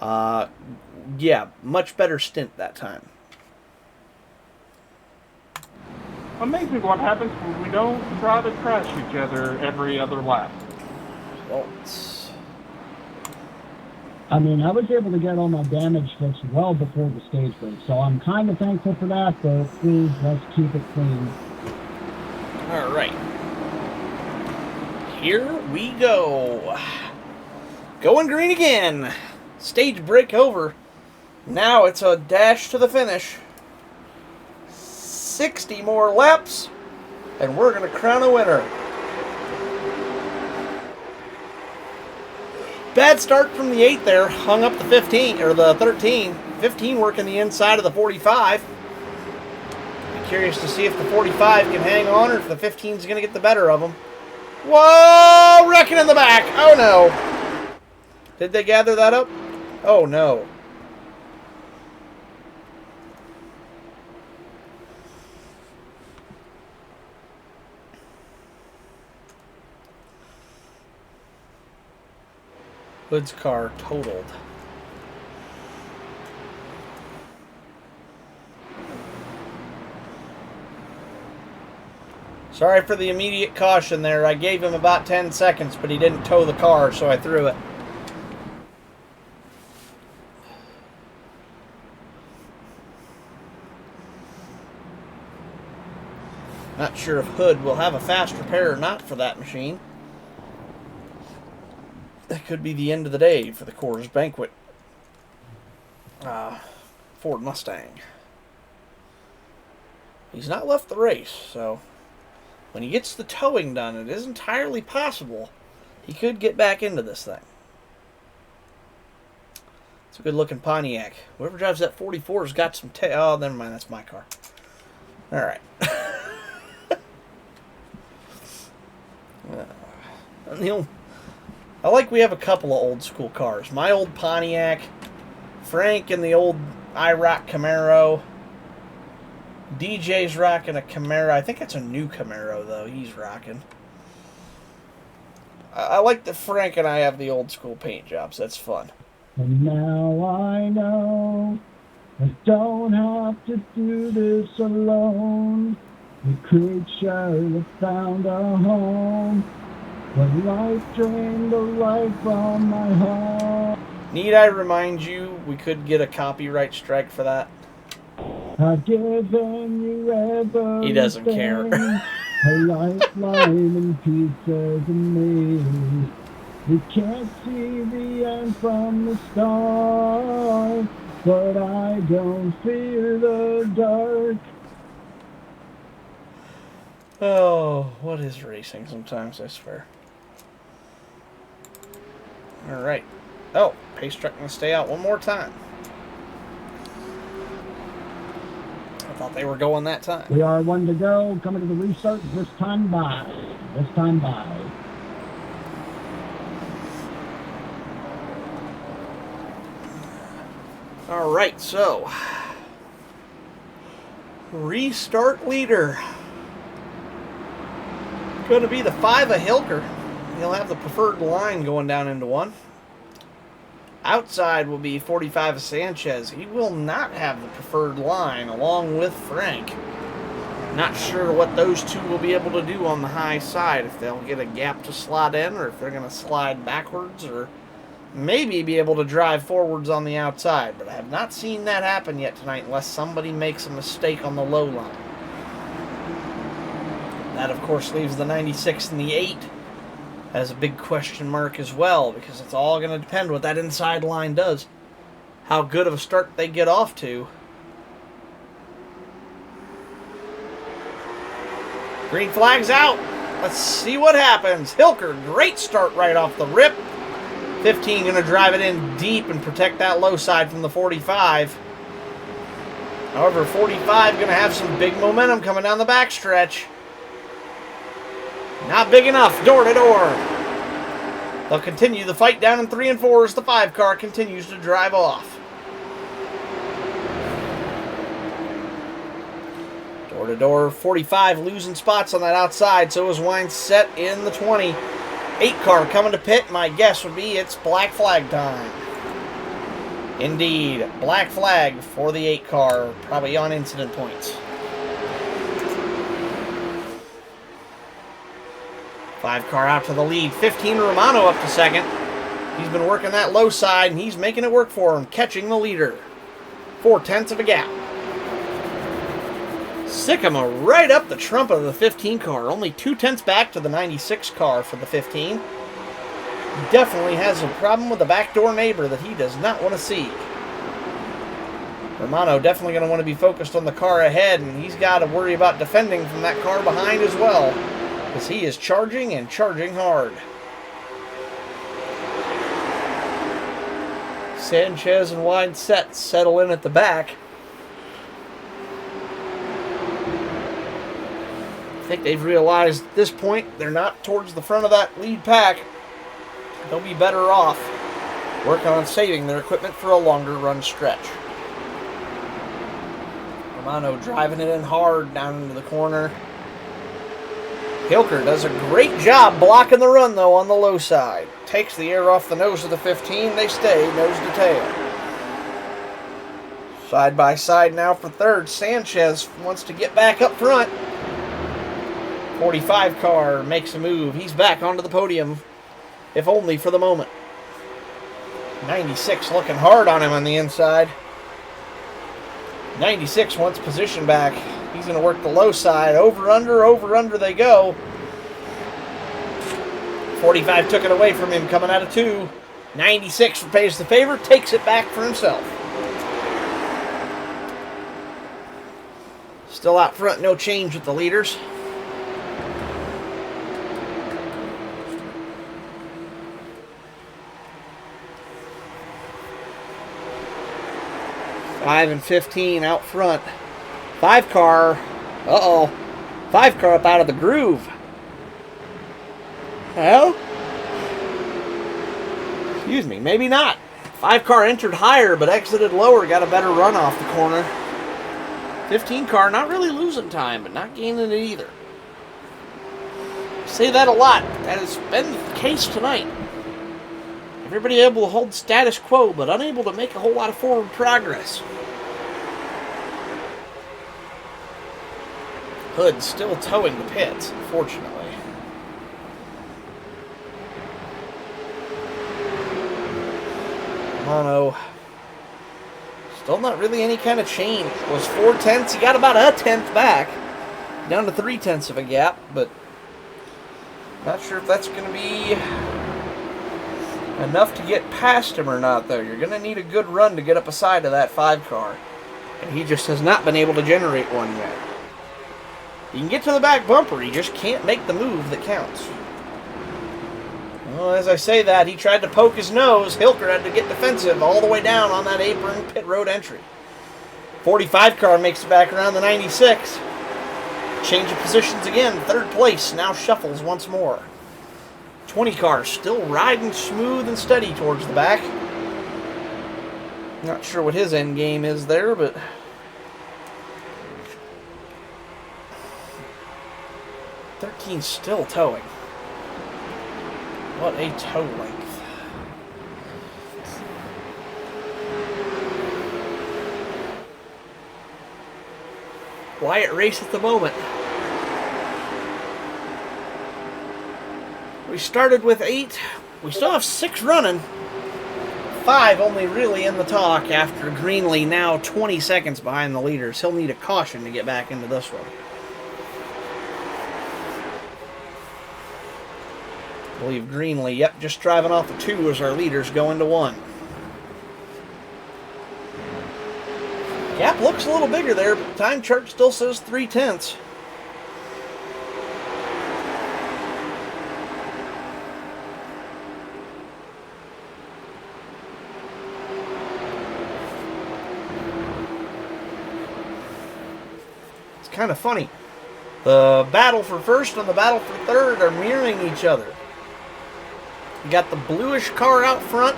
yeah, much better stint that time. Amazing what happens when we don't try to crash each other every other lap. Results. I mean, I was able to get all my damage fixed well before the stage break, so I'm kind of thankful for that, but please, let's keep it clean. All right. Here we go. Going green again. Stage break over. Now it's a dash to the finish. 60 more laps, and we're going to crown a winner. Bad start from the 8 there. Hung up the 15, or the 13. 15 working the inside of the 45. Be curious to see if the 45 can hang on, or if the 15 is going to get the better of them. Whoa! Wrecking in the back. Oh, no. Did they gather that up? Oh, no. Hood's car totaled. Sorry for the immediate caution there. I gave him about 10 seconds, but he didn't tow the car, so I threw it. Not sure if Hood will have a fast repair or not for that machine. That could be the end of the day for the Coors Banquet Ford Mustang. He's not left the race, so when he gets the towing done, it is entirely possible he could get back into this thing. It's a good-looking Pontiac. Whoever drives that 44 has got some oh, never mind, that's my car. All right. I like we have a couple of old school cars. My old Pontiac, Frank and the old IROC Camaro. DJ's rocking a Camaro. I think it's a new Camaro, though, he's rocking. I like that Frank and I have the old school paint jobs. That's fun. And now I know I don't have to do this alone. The creature have found a home. When life drained the life from my heart. Need I remind you, we could get a copyright strike for that. I've given you everything. He doesn't care. A lifeline in pieces of me. You can't see the end from the start, but I don't fear the dark. Oh, what is racing sometimes, I swear. Alright. Oh, pace truck gonna stay out one more time. I thought they were going that time. We are one to go, coming to the restart, this time by. Alright, so. Restart leader. Going to be the 5 of Hilker. He'll have the preferred line going down into 1. Outside will be 45 of Sanchez. He will not have the preferred line along with Frank. Not sure what those two will be able to do on the high side. If they'll get a gap to slot in, or if they're going to slide backwards, or maybe be able to drive forwards on the outside. But I have not seen that happen yet tonight unless somebody makes a mistake on the low line. That, of course, leaves the 96 and the 8 as a big question mark as well, because it's all going to depend what that inside line does. How good of a start they get off to. Green flag's out. Let's see what happens. Hilker, great start right off the rip. 15 going to drive it in deep and protect that low side from the 45. However, 45 going to have some big momentum coming down the backstretch. Not big enough, door to door. They'll continue the fight down in 3 and 4 as the 5 car continues to drive off. Door to door, 45 losing spots on that outside, so is Wineset in the 20. 8 car coming to pit, my guess would be it's black flag time. Indeed, black flag for the 8 car, probably on incident points. 5 car out to the lead. 15 Romano up to second. He's been working that low side, and he's making it work for him, catching the leader. 4/10 of a gap. Sycamore right up the trumpet of the 15 car. Only 2/10 back to the 96 car for the 15. Definitely has a problem with the backdoor neighbor that he does not want to see. Romano definitely going to want to be focused on the car ahead, and he's got to worry about defending from that car behind as well, because he is charging and charging hard. Sanchez and Wineset settle in at the back. I think they've realized at this point they're not towards the front of that lead pack. They'll be better off working on saving their equipment for a longer run stretch. Romano driving it in hard down into the corner. Hilker does a great job blocking the run, though, on the low side. Takes the air off the nose of the 15. They stay nose to tail. Side by side now for third. Sanchez wants to get back up front. 45 car makes a move. He's back onto the podium, if only for the moment. 96 looking hard on him on the inside. 96 wants position back. He's going to work the low side. Over, under they go. 45 took it away from him coming out of 2. 96 pays the favor, takes it back for himself. Still out front, no change with the leaders. Five and 15 out front. 5 car. 5 car up out of the groove. Well, excuse me, maybe not. 5 car entered higher but exited lower, got a better run off the corner. 15 car not really losing time, but not gaining it either. I say that a lot. That has been the case tonight. Everybody able to hold status quo, but unable to make a whole lot of forward progress. Hood still towing the pits, unfortunately. Logano. Still not really any kind of change. Was 4/10. He got about a tenth back. Down to 3/10 of a gap, but not sure if that's going to be enough to get past him or not, though. You're going to need a good run to get up aside of that 5 car. And he just has not been able to generate one yet. You can get to the back bumper, he just can't make the move that counts. Well, as I say that, he tried to poke his nose. Hilker had to get defensive all the way down on that apron pit road entry. 45 car makes it back around the 96. Change of positions again. 3rd place now shuffles once more. 20 car still riding smooth and steady towards the back. Not sure what his end game is there, but 13 still towing. What a tow length. Quiet race at the moment. We started with 8. We still have 6 running. 5 only really in the talk after Greenlee now 20 seconds behind the leaders. He'll need a caution to get back into this one. I believe Greenlee, yep, just driving off the 2 as our leaders go into 1. Gap looks a little bigger there, but the time chart still says 3/10. It's kind of funny. The battle for 1st and the battle for 3rd are mirroring each other. You got the bluish car out front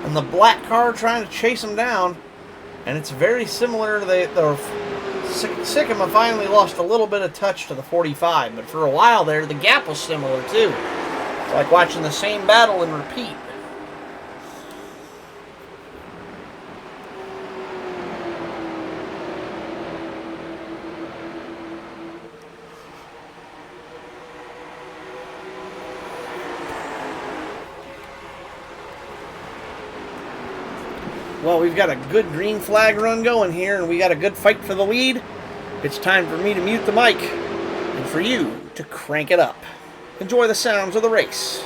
and the black car trying to chase them down. And it's very similar to the Sycamore finally lost a little bit of touch to the 45, but for a while there, the gap was similar too. It's like watching the same battle and repeat. Well, we've got a good green flag run going here, and we got a good fight for the lead. It's time for me to mute the mic, and for you to crank it up. Enjoy the sounds of the race.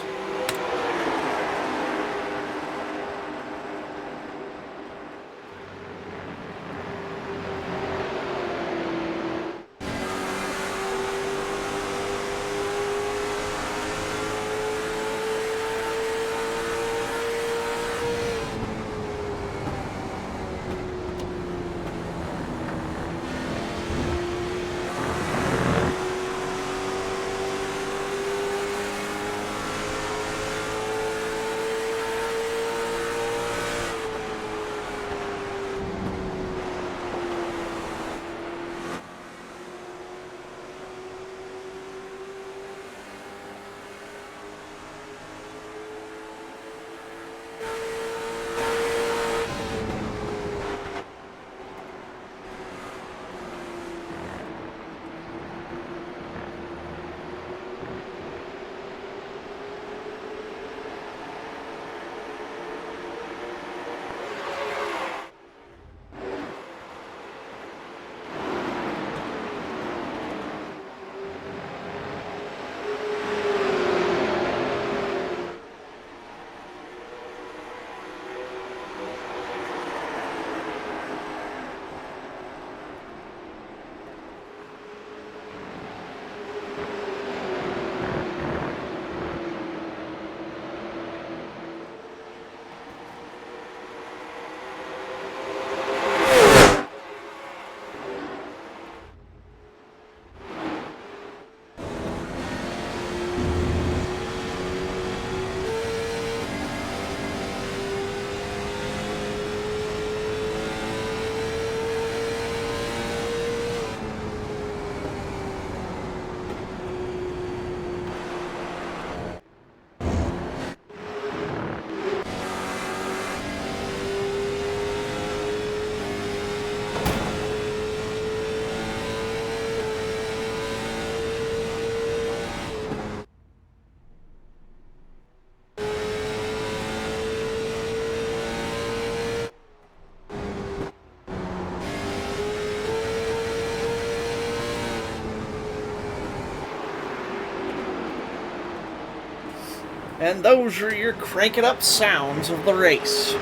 And those are your crank it up sounds of the race.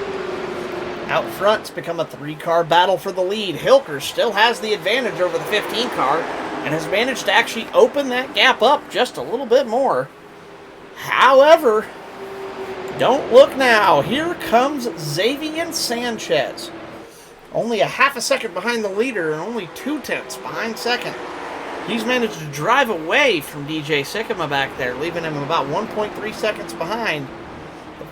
Out front, it's become a 3-car battle for the lead. Hilker still has the advantage over the 15 car and has managed to actually open that gap up just a little bit more. However, don't look now. Here comes Xavier Sanchez. Only a half a second behind the leader and only 2/10 behind second. He's managed to drive away from DJ Sycamore back there, leaving him about 1.3 seconds behind. The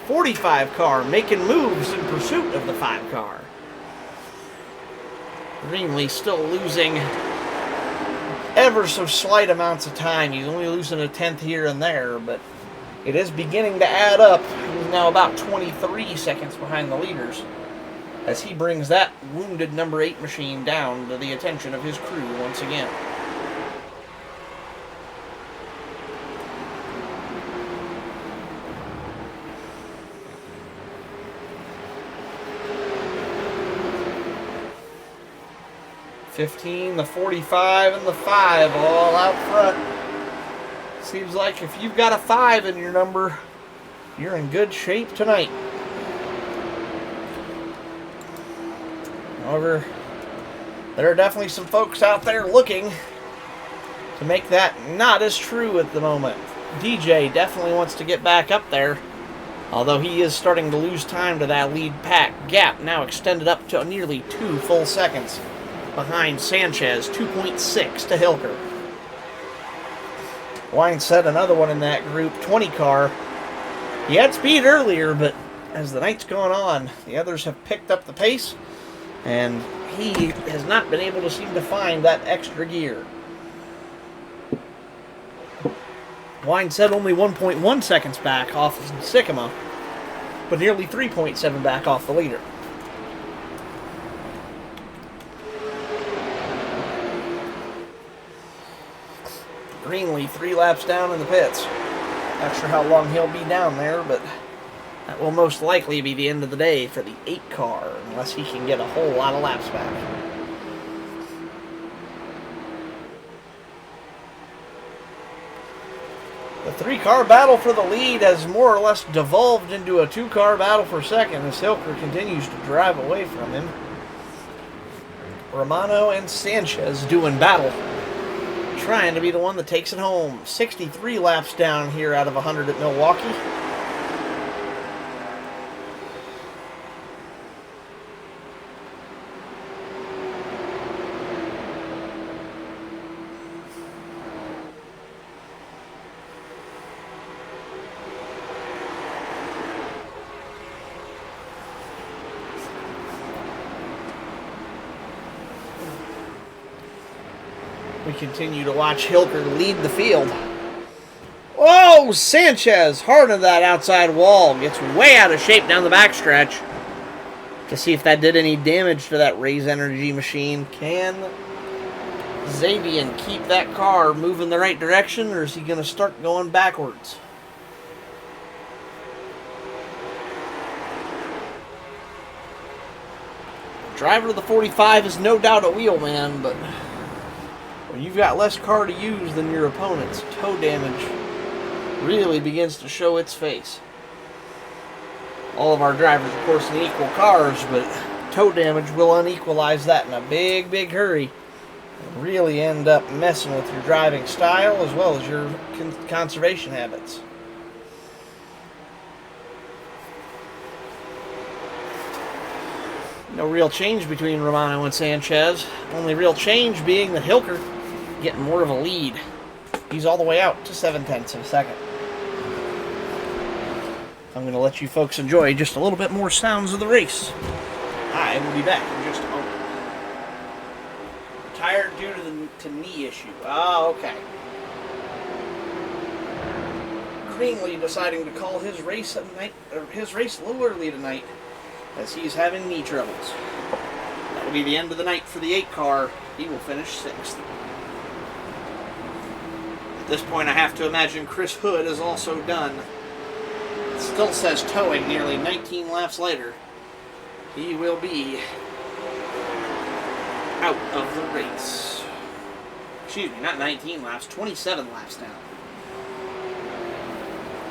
45 car making moves in pursuit of the 5 car. Greenlee still losing ever so slight amounts of time. He's only losing a 10th here and there, but it is beginning to add up. He's now about 23 seconds behind the leaders as he brings that wounded number 8 machine down to the attention of his crew once again. The 45, and the 5 all out front. Seems like if you've got a 5 in your number, you're in good shape tonight. However, there are definitely some folks out there looking to make that not as true at the moment. DJ definitely wants to get back up there, although he is starting to lose time to that lead pack. Gap now extended up to nearly 2 full seconds behind Sanchez, 2.6 to Hilker. Wine said another one in that group, 20 car. He had speed earlier, but as the night's gone on, the others have picked up the pace, and he has not been able to seem to find that extra gear. Wine said only 1.1 seconds back off of Sycamore, but nearly 3.7 back off the leader. Greenlee 3 laps down in the pits. Not sure how long he'll be down there, but that will most likely be the end of the day for the 8 car, unless he can get a whole lot of laps back. The 3-car battle for the lead has more or less devolved into a 2-car battle for second as Hilker continues to drive away from him. Romano and Sanchez doing battle, trying to be the one that takes it home. 63 laps down here out of 100 at Milwaukee. We continue to watch Hilker lead the field. Oh, Sanchez, hard on that outside wall. Gets way out of shape down the backstretch. To see if that did any damage to that Raise Energy machine. Can Xavier keep that car moving the right direction, or is he going to start going backwards? The driver of the 45 is no doubt a wheelman, but when you've got less car to use than your opponent's, toe damage really begins to show its face. All of our drivers, of course, in equal cars, but toe damage will unequalize that in a big, big hurry. And really end up messing with your driving style as well as your conservation habits. No real change between Romano and Sanchez. Only real change being that Hilker getting more of a lead. He's all the way out to 7/10 of a second. I'm going to let you folks enjoy just a little bit more sounds of the race. I will be back in just a moment. Retired due to knee issue. Oh, okay. Greenlee deciding to call his race at night, or his race a little early tonight, as he's having knee troubles. That will be the end of the night for the 8 car. He will finish 6th. At this point, I have to imagine Chris Hood is also done. It still says towing nearly 19 laps later. He will be out of the race. Excuse me, not 19 laps, 27 laps down.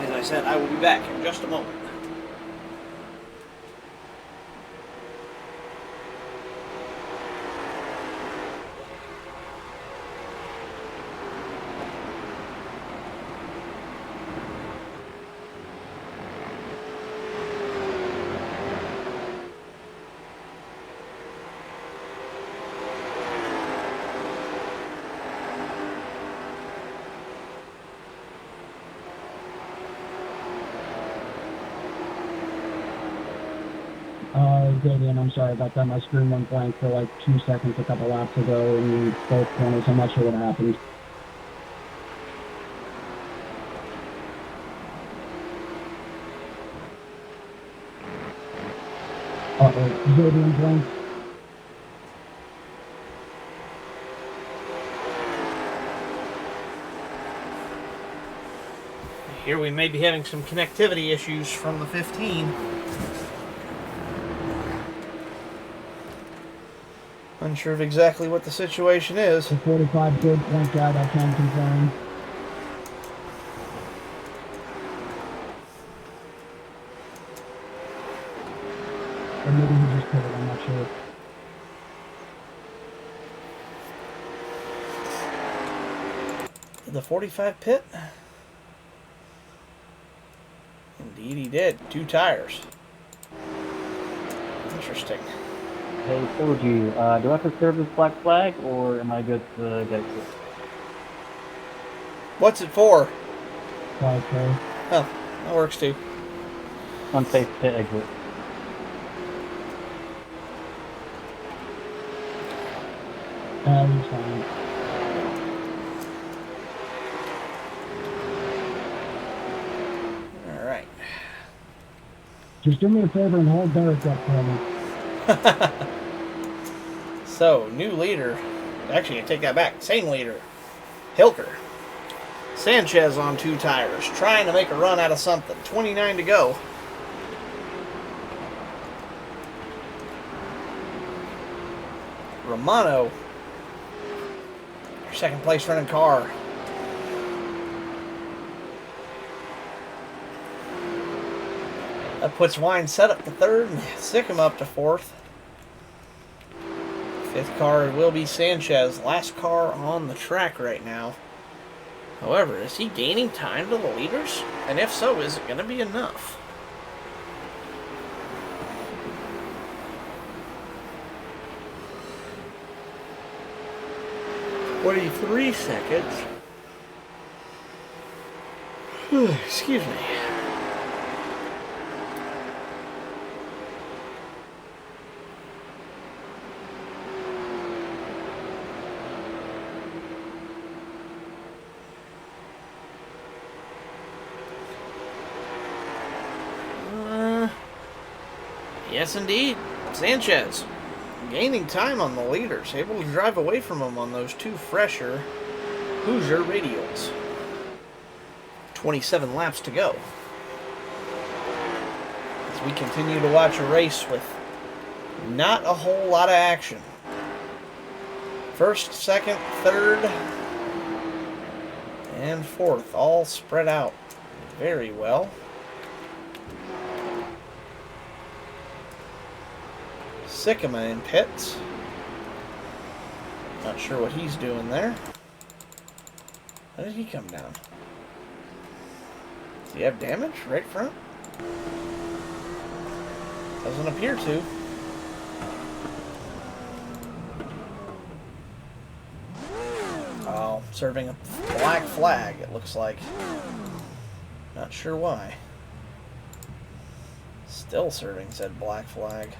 As I said, I will be back in just a moment. Damien, I'm sorry about that. My screen went blank for like 2 seconds a couple laps ago in both corners. I'm not sure what happened. Uh-oh, Damien blank. Here we may be having some connectivity issues from the 15. Unsure of exactly what the situation is. The 45 did blank out, I can confirm. Or maybe he just put it, I'm not sure. Did the 45 pit? Indeed he did. 2 tires. Interesting. Hey, Soji, do I have to serve this black flag, or am I good to get it? What's it for? Okay. Oh, that works too. Unsafe pit exit. He's fine. Alright. Just do me a favor and hold Derek up for me. So, new leader. Actually, I take that back. Same leader. Hilker. Sanchez on 2 tires. Trying to make a run out of something. 29 to go. Romano. Second place running car. That puts Wine set up to 3rd and Sikkim up to 4th. 5th car will be Sanchez. Last car on the track right now. However, is he gaining time to the leaders? And if so, is it going to be enough? "23 seconds. Excuse me. Yes, indeed. Sanchez gaining time on the leaders, able to drive away from them on those 2 fresher Hoosier radials. 27 laps to go. As we continue to watch a race with not a whole lot of action. 1st, 2nd, 3rd, and 4th all spread out very well. Sikima in pits. Not sure what he's doing there. How did he come down? Does he have damage right front? Doesn't appear to. Oh, serving a black flag, it looks like. Not sure why. Still serving said black flag.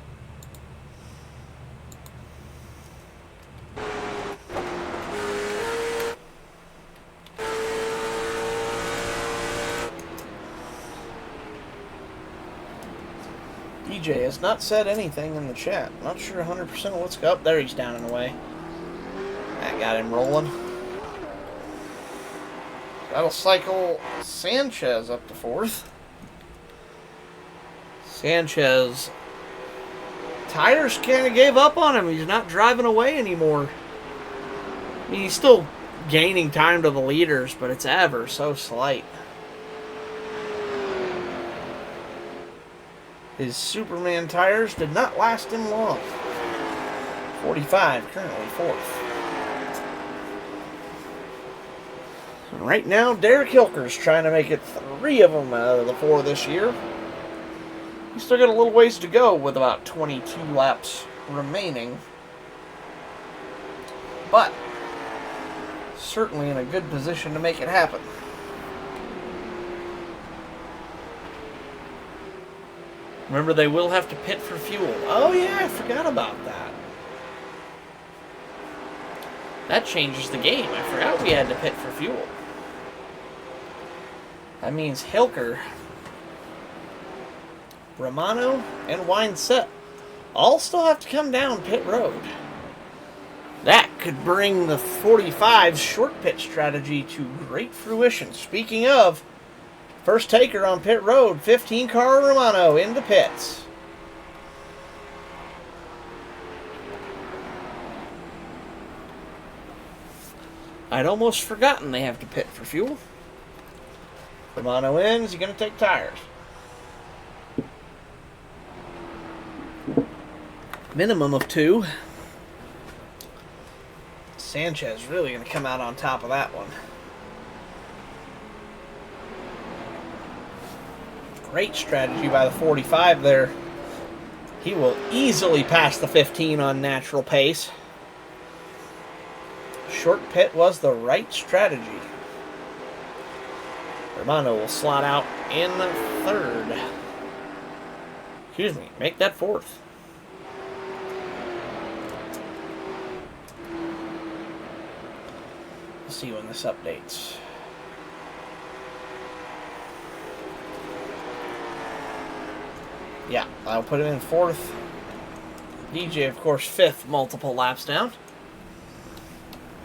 DJ has not said anything in the chat. Not sure 100% of what's up. There, he's down and away. That got him rolling. That'll cycle Sanchez up to 4th. Sanchez. Tires kind of gave up on him. He's not driving away anymore. I mean, he's still gaining time to the leaders, but it's ever so slight. His Superman tires did not last him long. 45, currently 4th. Right now, Derek Hilker's trying to make it 3 of them out of the 4 this year. He's still got a little ways to go with about 22 laps remaining. But certainly in a good position to make it happen. Remember, they will have to pit for fuel. Oh yeah, I forgot about that. That changes the game. I forgot we had to pit for fuel. That means Hilker, Romano, and Winesett all still have to come down pit road. That could bring the 45's short pit strategy to great fruition. Speaking of, first taker on pit road, 15 car Romano into pits. I'd almost forgotten they have to pit for fuel. Romano in. Is he going to take tires? Minimum of 2. Sanchez really going to come out on top of that one. Great strategy by the 45 there. He will easily pass the 15 on natural pace. Short pit was the right strategy. Romano will slot out in 3rd. Excuse me, make that 4th. Let's see when this updates. Yeah, I'll put him in 4th. DJ, of course, 5th, multiple laps down.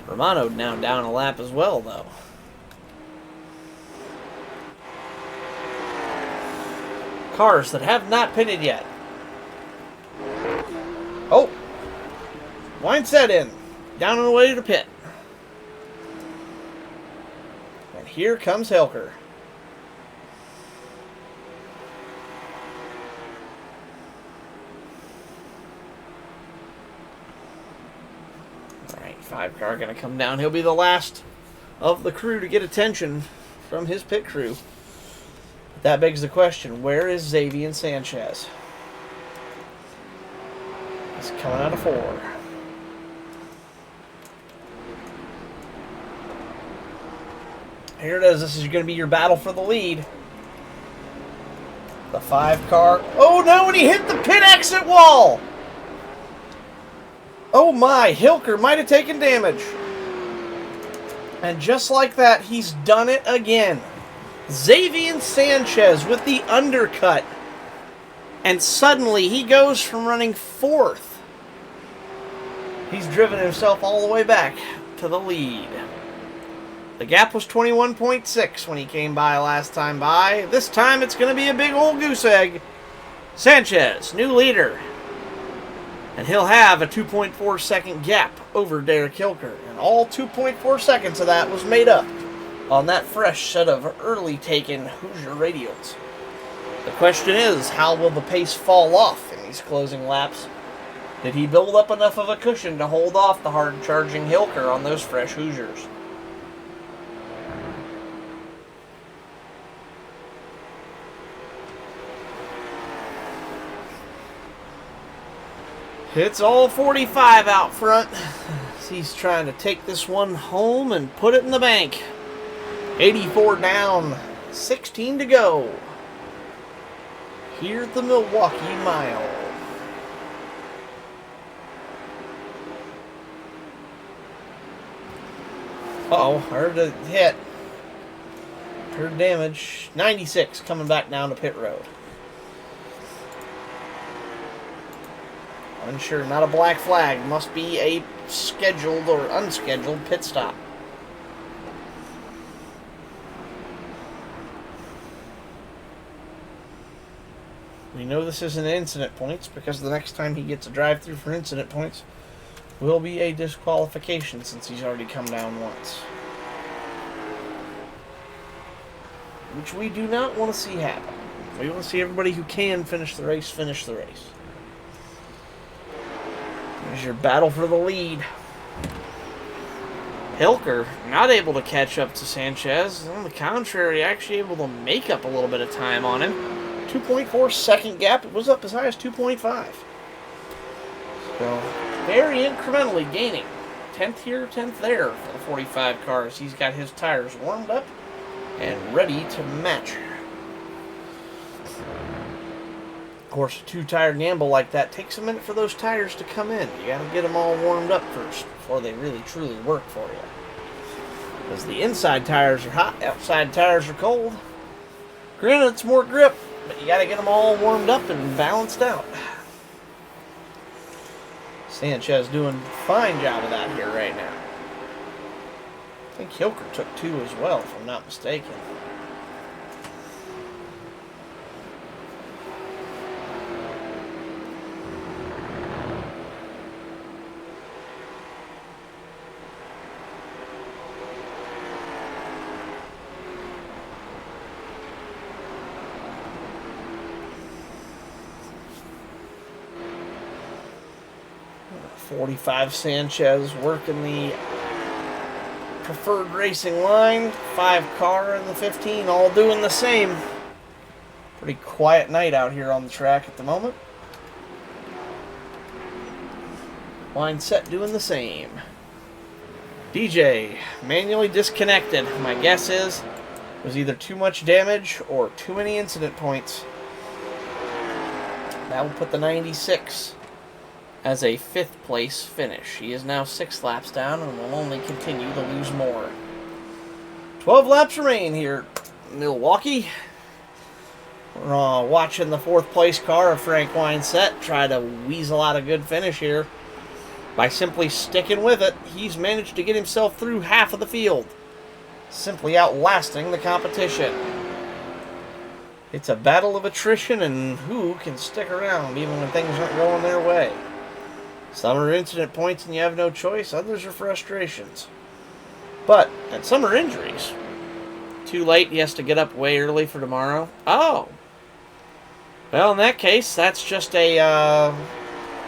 Romano now down a lap as well, though. Cars that have not pitted yet. Oh! Winesett in. Down on the way to the pit. And here comes Hilker. Alright, 5 car gonna come down. He'll be the last of the crew to get attention from his pit crew. That begs the question, where is Xavier Sanchez? He's coming out of 4. Here it is. This is going to be your battle for the lead. The 5 car. Oh no, and he hit the pit exit wall! Oh my, Hilker might have taken damage. And just like that, he's done it again. Xavier Sanchez with the undercut. And suddenly he goes from running 4th. He's driven himself all the way back to the lead. The gap was 21.6 when he came by last time by. This time it's going to be a big old goose egg. Sanchez, new leader. And he'll have a 2.4 second gap over Derek Hilker. And all 2.4 seconds of that was made up on that fresh set of early taken Hoosier radials. The question is, how will the pace fall off in these closing laps? Did he build up enough of a cushion to hold off the hard-charging Hilker on those fresh Hoosiers? It's all 45 out front. He's trying to take this one home and put it in the bank. 84 down, 16 to go. Here at the Milwaukee Mile. Uh-oh, heard a hit. Heard damage. 96 coming back down to pit road. Unsure, not a black flag. Must be a scheduled or unscheduled pit stop. We know this isn't incident points because the next time he gets a drive-through for incident points will be a disqualification since he's already come down once. Which we do not want to see happen. We want to see everybody who can finish the race, finish the race. Here's your battle for the lead. Hilker not able to catch up to Sanchez. On the contrary, actually able to make up a little bit of time on him. 2.4 second gap. It was up as high as 2.5. So, very incrementally gaining. 10th here, 10th there for the 45 cars. He's got his tires warmed up and ready to match. Of course, a two-tire gamble like that takes a minute for those tires to come in. You got to get them all warmed up first before they really, truly work for you. Because the inside tires are hot, outside tires are cold. Granted, it's more grip, but you got to get them all warmed up and balanced out. Sanchez doing a fine job of that here right now. I think Hilker took 2 as well, if I'm not mistaken. .45 Sanchez working the preferred racing line. 5 car and the 15 all doing the same. Pretty quiet night out here on the track at the moment. Line set doing the same. DJ manually disconnected. My guess is it was either too much damage or too many incident points. That will put the 96 as a 5th place finish. He is now 6 laps down and will only continue to lose more. 12 laps remain here in Milwaukee. We're watching the 4th place car of Frank Winesett try to weasel out a good finish here. By simply sticking with it, he's managed to get himself through half of the field, simply outlasting the competition. It's a battle of attrition and who can stick around even when things aren't going their way. Some are incident points and you have no choice. Others are frustrations. But, and some are injuries. Too late, he has to get up way early for tomorrow. Oh! Well, in that case, that's just a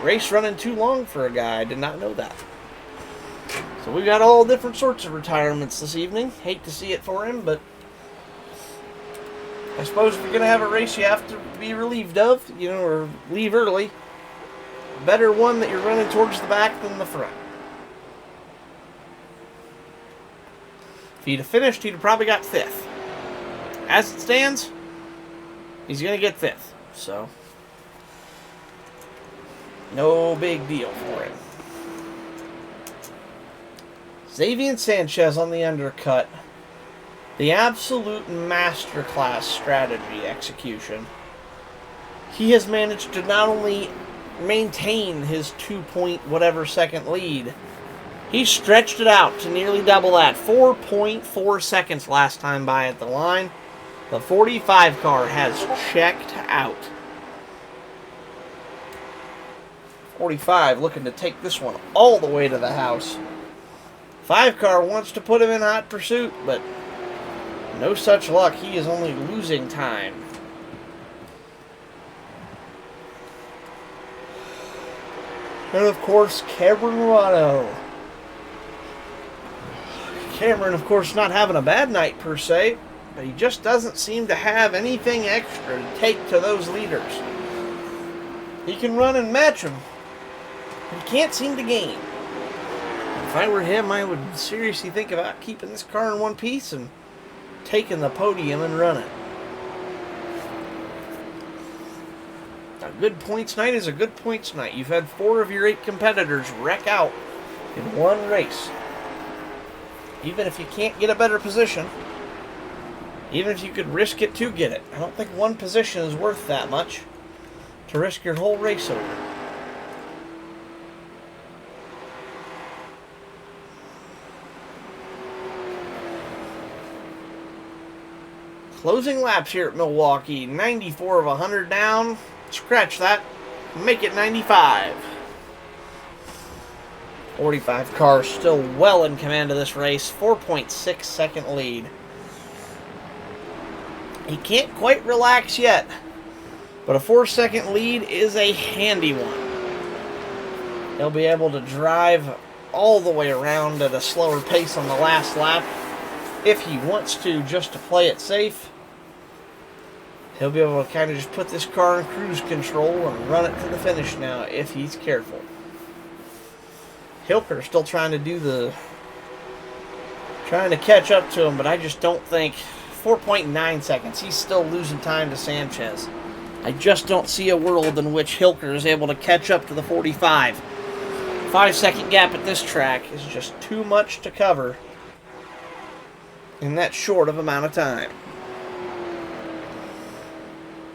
race running too long for a guy. I did not know that. So we've got all different sorts of retirements this evening. Hate to see it for him, but I suppose if you're going to have a race you have to be relieved of, or leave early. Better one that you're running towards the back than the front. If he'd have finished, he'd have probably got 5th. As it stands, he's going to get 5th. So, no big deal for him. Xavier Sanchez on the undercut. The absolute masterclass strategy execution. He has managed to not only maintain his 2-point-whatever second lead, he stretched it out to nearly double that. 4.4 seconds last time by at the line. The 45 car has checked out. 45 looking to take this one all the way to the house. 5 car wants to put him in hot pursuit, but no such luck. He is only losing time. And of course, Cameron Rado. Cameron, of course, not having a bad night per se, but he just doesn't seem to have anything extra to take to those leaders. He can run and match them, but he can't seem to gain. If I were him, I would seriously think about keeping this car in one piece and taking the podium and running. A good points night is a good points night. You've had 4 of your 8 competitors wreck out in one race. Even if you can't get a better position, even if you could risk it to get it, I don't think one position is worth that much to risk your whole race over. Closing laps here at Milwaukee. 94 of 100 down. Scratch that. Make it 95. 45 car still well in command of this race. 4.6 second lead. He can't quite relax yet, but a 4-second lead is a handy one. He'll be able to drive all the way around at a slower pace on the last lap if he wants to, just to play it safe. He'll be able to kind of just put this car in cruise control and run it to the finish now if he's careful. Hilker's still trying to catch up to him, but I just don't think 4.9 seconds. He's still losing time to Sanchez. I just don't see a world in which Hilker is able to catch up to the 45. 5-second gap at this track is just too much to cover in that short of amount of time.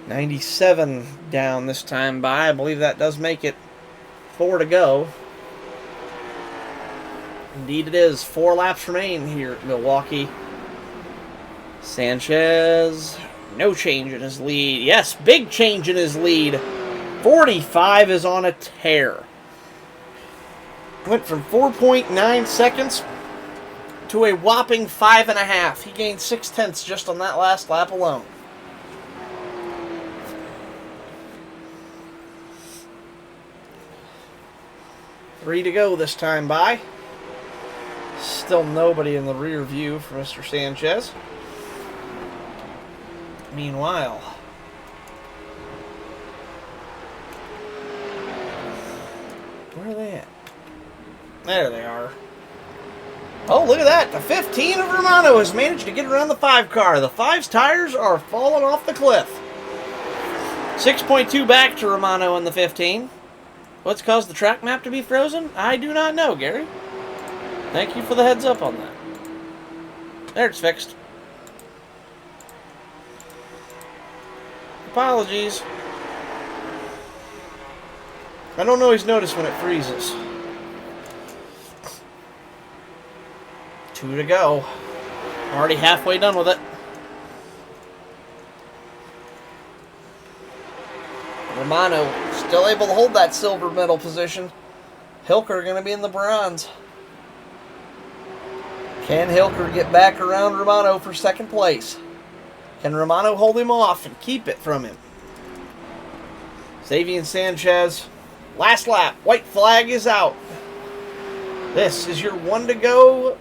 97 down this time by. I believe that does make it 4 to go. Indeed it is. 4 laps remain here at Milwaukee. Sanchez, no change in his lead. Yes, big change in his lead. 45 is on a tear. Went from 4.9 seconds to a whopping 5.5. He gained 0.6 just on that last lap alone. Three to go this time by. Still nobody in the rear view for Mr. Sanchez. Meanwhile, where are they at? There they are. Oh, look at that. The 15 of Romano has managed to get around the 5 car. The 5's tires are falling off the cliff. 6.2 back to Romano in the 15. What's caused the track map to be frozen? I do not know, Gary. Thank you for the heads up on that. There, it's fixed. Apologies. I don't always notice when it freezes. 2 to go. Already halfway done with it. Romano still able to hold that silver medal position. Hilker going to be in the bronze. Can Hilker get back around Romano for second place? Can Romano hold him off and keep it from him? Xavier Sanchez, last lap. White flag is out. This is your 1 to go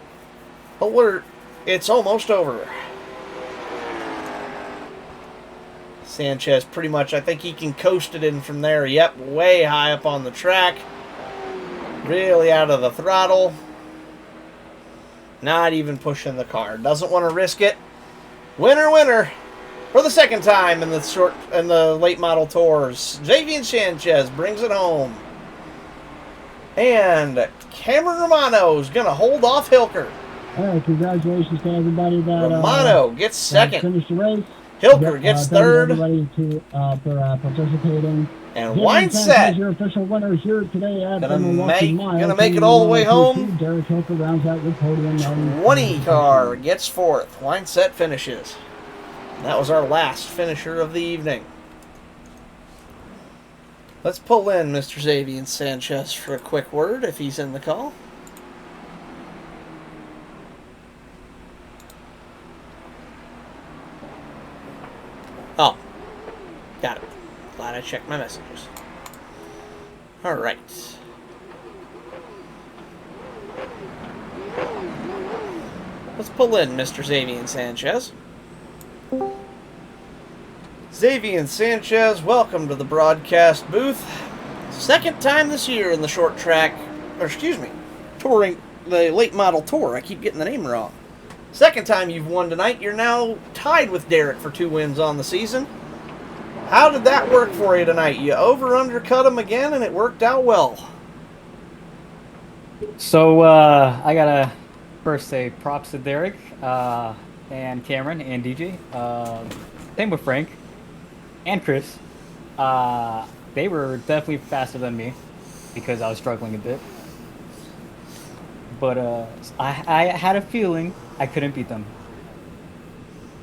alert. It's almost over. Sanchez pretty much, I think he can coast it in from there. Yep, way high up on the track. Really out of the throttle. Not even pushing the car. Doesn't want to risk it. Winner, winner. For the second time in the late model tours, Xavier Sanchez brings it home. And Cameron Romano is going to hold off Hilker. All right, congratulations to everybody that Romano gets second. Finished the race. Hilker gets third. Everybody for participating. And Wineset, your official winner here today at the Milwaukee Mile. Gonna make it all the way home. Derek Hilker rounds out your podium. 20 car gets fourth. Wineset finishes. That was our last finisher of the evening. Let's pull in Mr. Xavier Sanchez for a quick word if he's in the call. Oh, got it. Glad I checked my messages. All right. Let's pull in Mr. Xavier Sanchez. Xavier Sanchez, welcome to the broadcast booth. Second time this year in the short track, touring the late model tour. I keep getting the name wrong. Second time you've won tonight. You're now tied with Derek for 2 wins on the season. How did that work for you tonight? You undercut him again, and it worked out well. So I gotta first say props to Derek and Cameron and DJ. Same with Frank and Chris. They were definitely faster than me because I was struggling a bit. But I had a feeling I couldn't beat them.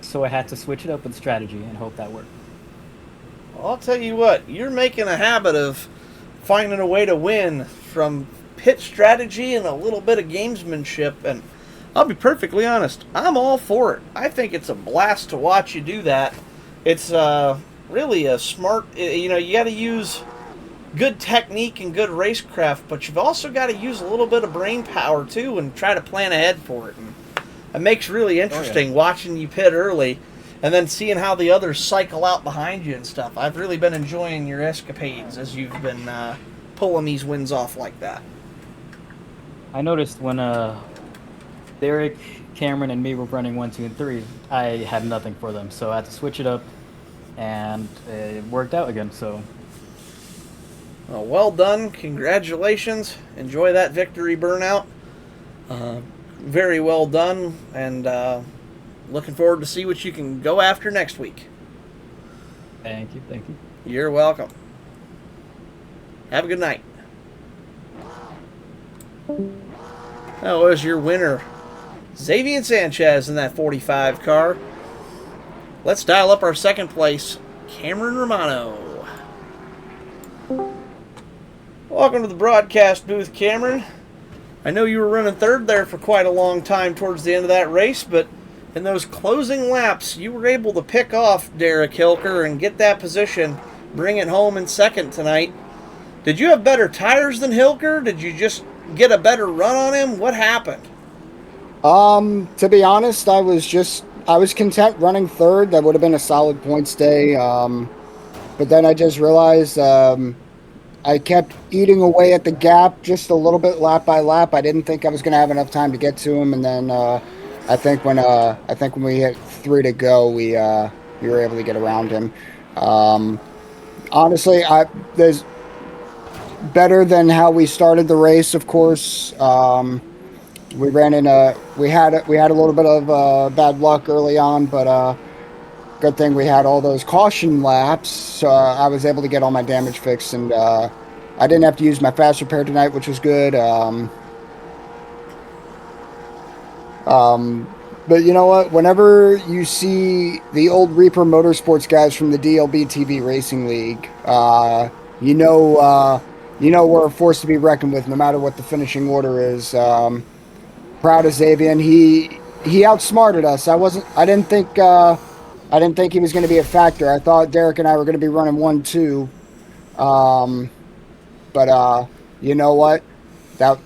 So I had to switch it up with strategy and hope that worked. I'll tell you what, you're making a habit of finding a way to win from pit strategy and a little bit of gamesmanship, and I'll be perfectly honest. I'm all for it. I think it's a blast to watch you do that. It's really a smart. You know, you got to use good technique and good racecraft, but you've also got to use a little bit of brain power too, and try to plan ahead for it. And it makes really interesting watching you pit early, and then seeing how the others cycle out behind you and stuff. I've really been enjoying your escapades as you've been pulling these wins off like that. I noticed when Derek, Cameron, and me were running 1, 2, and 3, I had nothing for them, so I had to switch it up, and it worked out again. So, well done, congratulations, enjoy that victory burnout. Very well done, and looking forward to see what you can go after next week. thank you. You're welcome. Have a good night. That was your winner, Xavier Sanchez, in that 45 car. Let's dial up our second place, Cameron Romano. Welcome to the broadcast booth, Cameron. I know you were running third there for quite a long time towards the end of that race, but in those closing laps, you were able to pick off Derek Hilker and get that position, bring it home in second tonight. Did you have better tires than Hilker? Did you just get a better run on him? What happened? To be honest, I was content running third. That would have been a solid points day. But then I just realized I kept eating away at the gap just a little bit lap by lap. I didn't think I was going to have enough time to get to him, and then I think when we hit 3 to go, we were able to get around him. Honestly, there's better than how we started the race. Of course, we ran in we had a little bit of bad luck early on, but good thing we had all those caution laps, so I was able to get all my damage fixed, and I didn't have to use my fast repair tonight, which was good. But you know what? Whenever you see the old Reaper Motorsports guys from the DLB TV Racing League, you know we're a force to be reckoned with, no matter what the finishing order is. Proud of Xavier. He outsmarted us. I didn't think he was going to be a factor. I thought Derek and I were going to be running 1-2. But you know what? That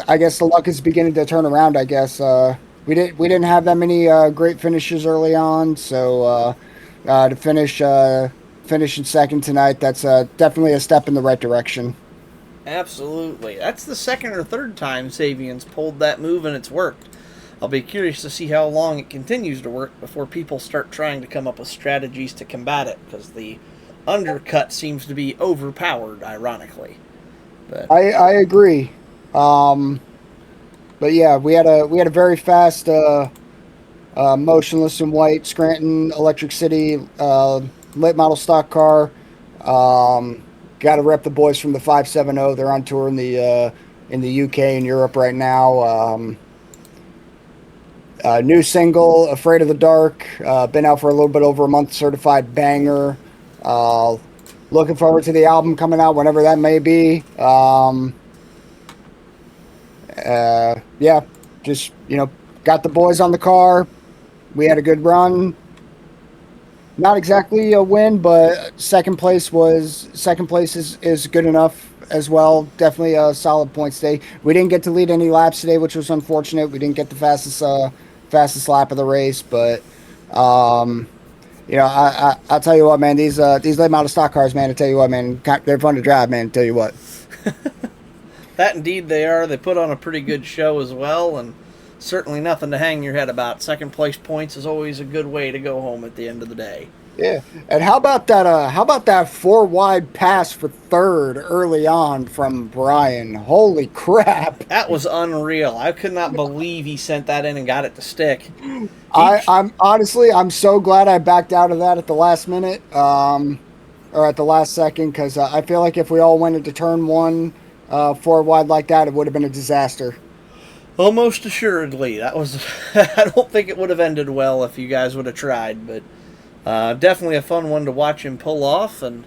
I guess the luck is beginning to turn around. I guess we didn't have that many great finishes early on, so to finish in second tonight, that's definitely a step in the right direction. Absolutely. That's the second or third time Sabian's pulled that move and it's worked. I'll be curious to see how long it continues to work before people start trying to come up with strategies to combat it, because the undercut seems to be overpowered, ironically. But I agree. But yeah, we had a very fast motionless and white Scranton Electric City late model stock car. Got to rep the boys from the 570. They're on tour in the UK and Europe right now. New single, Afraid of the Dark. Been out for a little bit over a month. Certified banger. Looking forward to the album coming out whenever that may be. Yeah, just got the boys on the car. We had a good run. Not exactly a win, but second place is good enough as well. Definitely a solid points day. We didn't get to lead any laps today, which was unfortunate. We didn't get the fastest lap of the race, but I'll tell you what, man. These late model stock cars, man. I tell you what, man. They're fun to drive, man. I tell you what. that indeed they are. They put on a pretty good show as well, and certainly nothing to hang your head about. Second place points is always a good way to go home at the end of the day. Yeah, and how about that 4 wide pass for third early on from Brian? Holy crap! That was unreal. I could not believe he sent that in and got it to stick. I'm so glad I backed out of that at the last minute, or at the last second, because I feel like if we all went into turn 1 4 wide like that, it would have been a disaster. Almost assuredly. That was. I don't think it would have ended well if you guys would have tried, but definitely a fun one to watch him pull off, and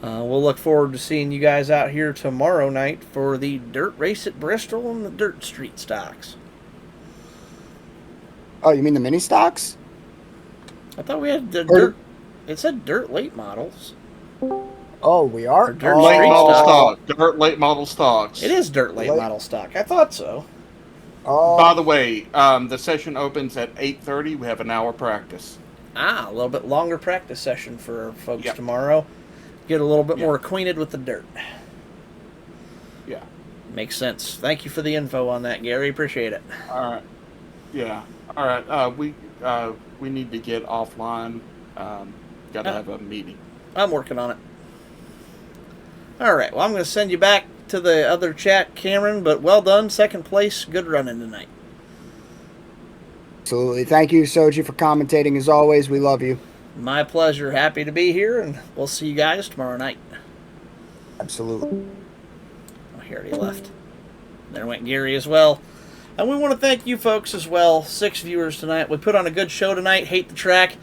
We'll look forward to seeing you guys out here tomorrow night for the dirt race at Bristol and the dirt street stocks. Oh, you mean the mini stocks? I thought we had the dirt. It said dirt late models. Oh, we are? Or dirt Late street model stock. stock. Dirt late model stocks. It is dirt late model stock. I thought so. By the way, the session opens at 8:30. We have an hour practice. A little bit longer practice session for folks tomorrow. Get a little bit more acquainted with the dirt. Yeah. Makes sense. Thank you for the info on that, Gary. Appreciate it. All right. Yeah. All right. We need to get offline. Got to have a meeting. I'm working on it. All right. Well, I'm going to send you back to the other chat, Cameron, but well done. Second place. Good running tonight. Absolutely. Thank you, Soji, for commentating as always. We love you. My pleasure. Happy to be here, and we'll see you guys tomorrow night. Absolutely. Oh, he already left. There went Gary as well. And we want to thank you folks as well. 6 viewers tonight. We put on a good show tonight. Hate the track.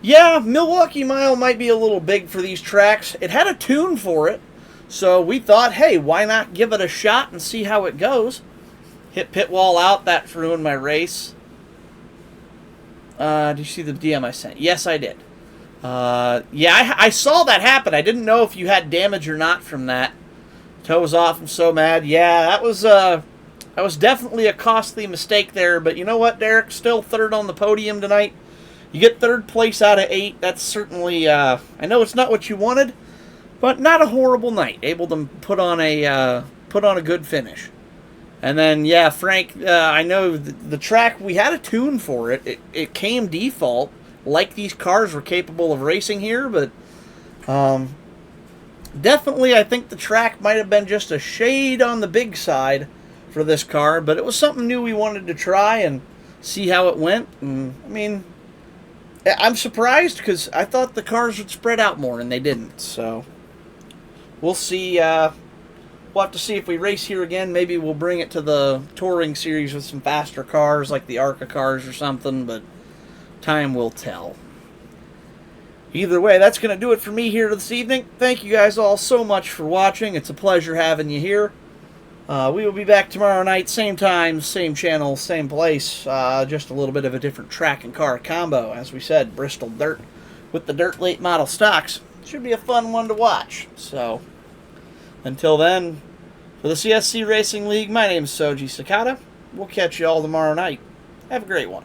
Yeah, Milwaukee Mile might be a little big for these tracks. It had a tune for it. So we thought, hey, why not give it a shot and see how it goes? Hit pit wall out. That ruined my race. Did you see the DM I sent? Yes, I did. Yeah, I saw that happen. I didn't know if you had damage or not from that. Toes off. I'm so mad. Yeah, that was definitely a costly mistake there. But you know what, Derek? Still third on the podium tonight. You get third place out of 8. That's certainly, I know it's not what you wanted, but not a horrible night. Able to put on a good finish. And then, yeah, Frank, I know the track, we had a tune for it. It came default, like these cars were capable of racing here, but definitely I think the track might have been just a shade on the big side for this car, but it was something new we wanted to try and see how it went. And, I mean, I'm surprised because I thought the cars would spread out more, and they didn't. So we'll see. We'll have to see if we race here again. Maybe we'll bring it to the touring series with some faster cars, like the ARCA cars or something, but time will tell. Either way, that's going to do it for me here this evening. Thank you guys all so much for watching. It's a pleasure having you here. We will be back tomorrow night, same time, same channel, same place. Just a little bit of a different track and car combo. As we said, Bristol Dirt with the Dirt Late Model stocks. Should be a fun one to watch. So, until then, for the CSC Racing League, my name is Soji Sakata. We'll catch you all tomorrow night. Have a great one.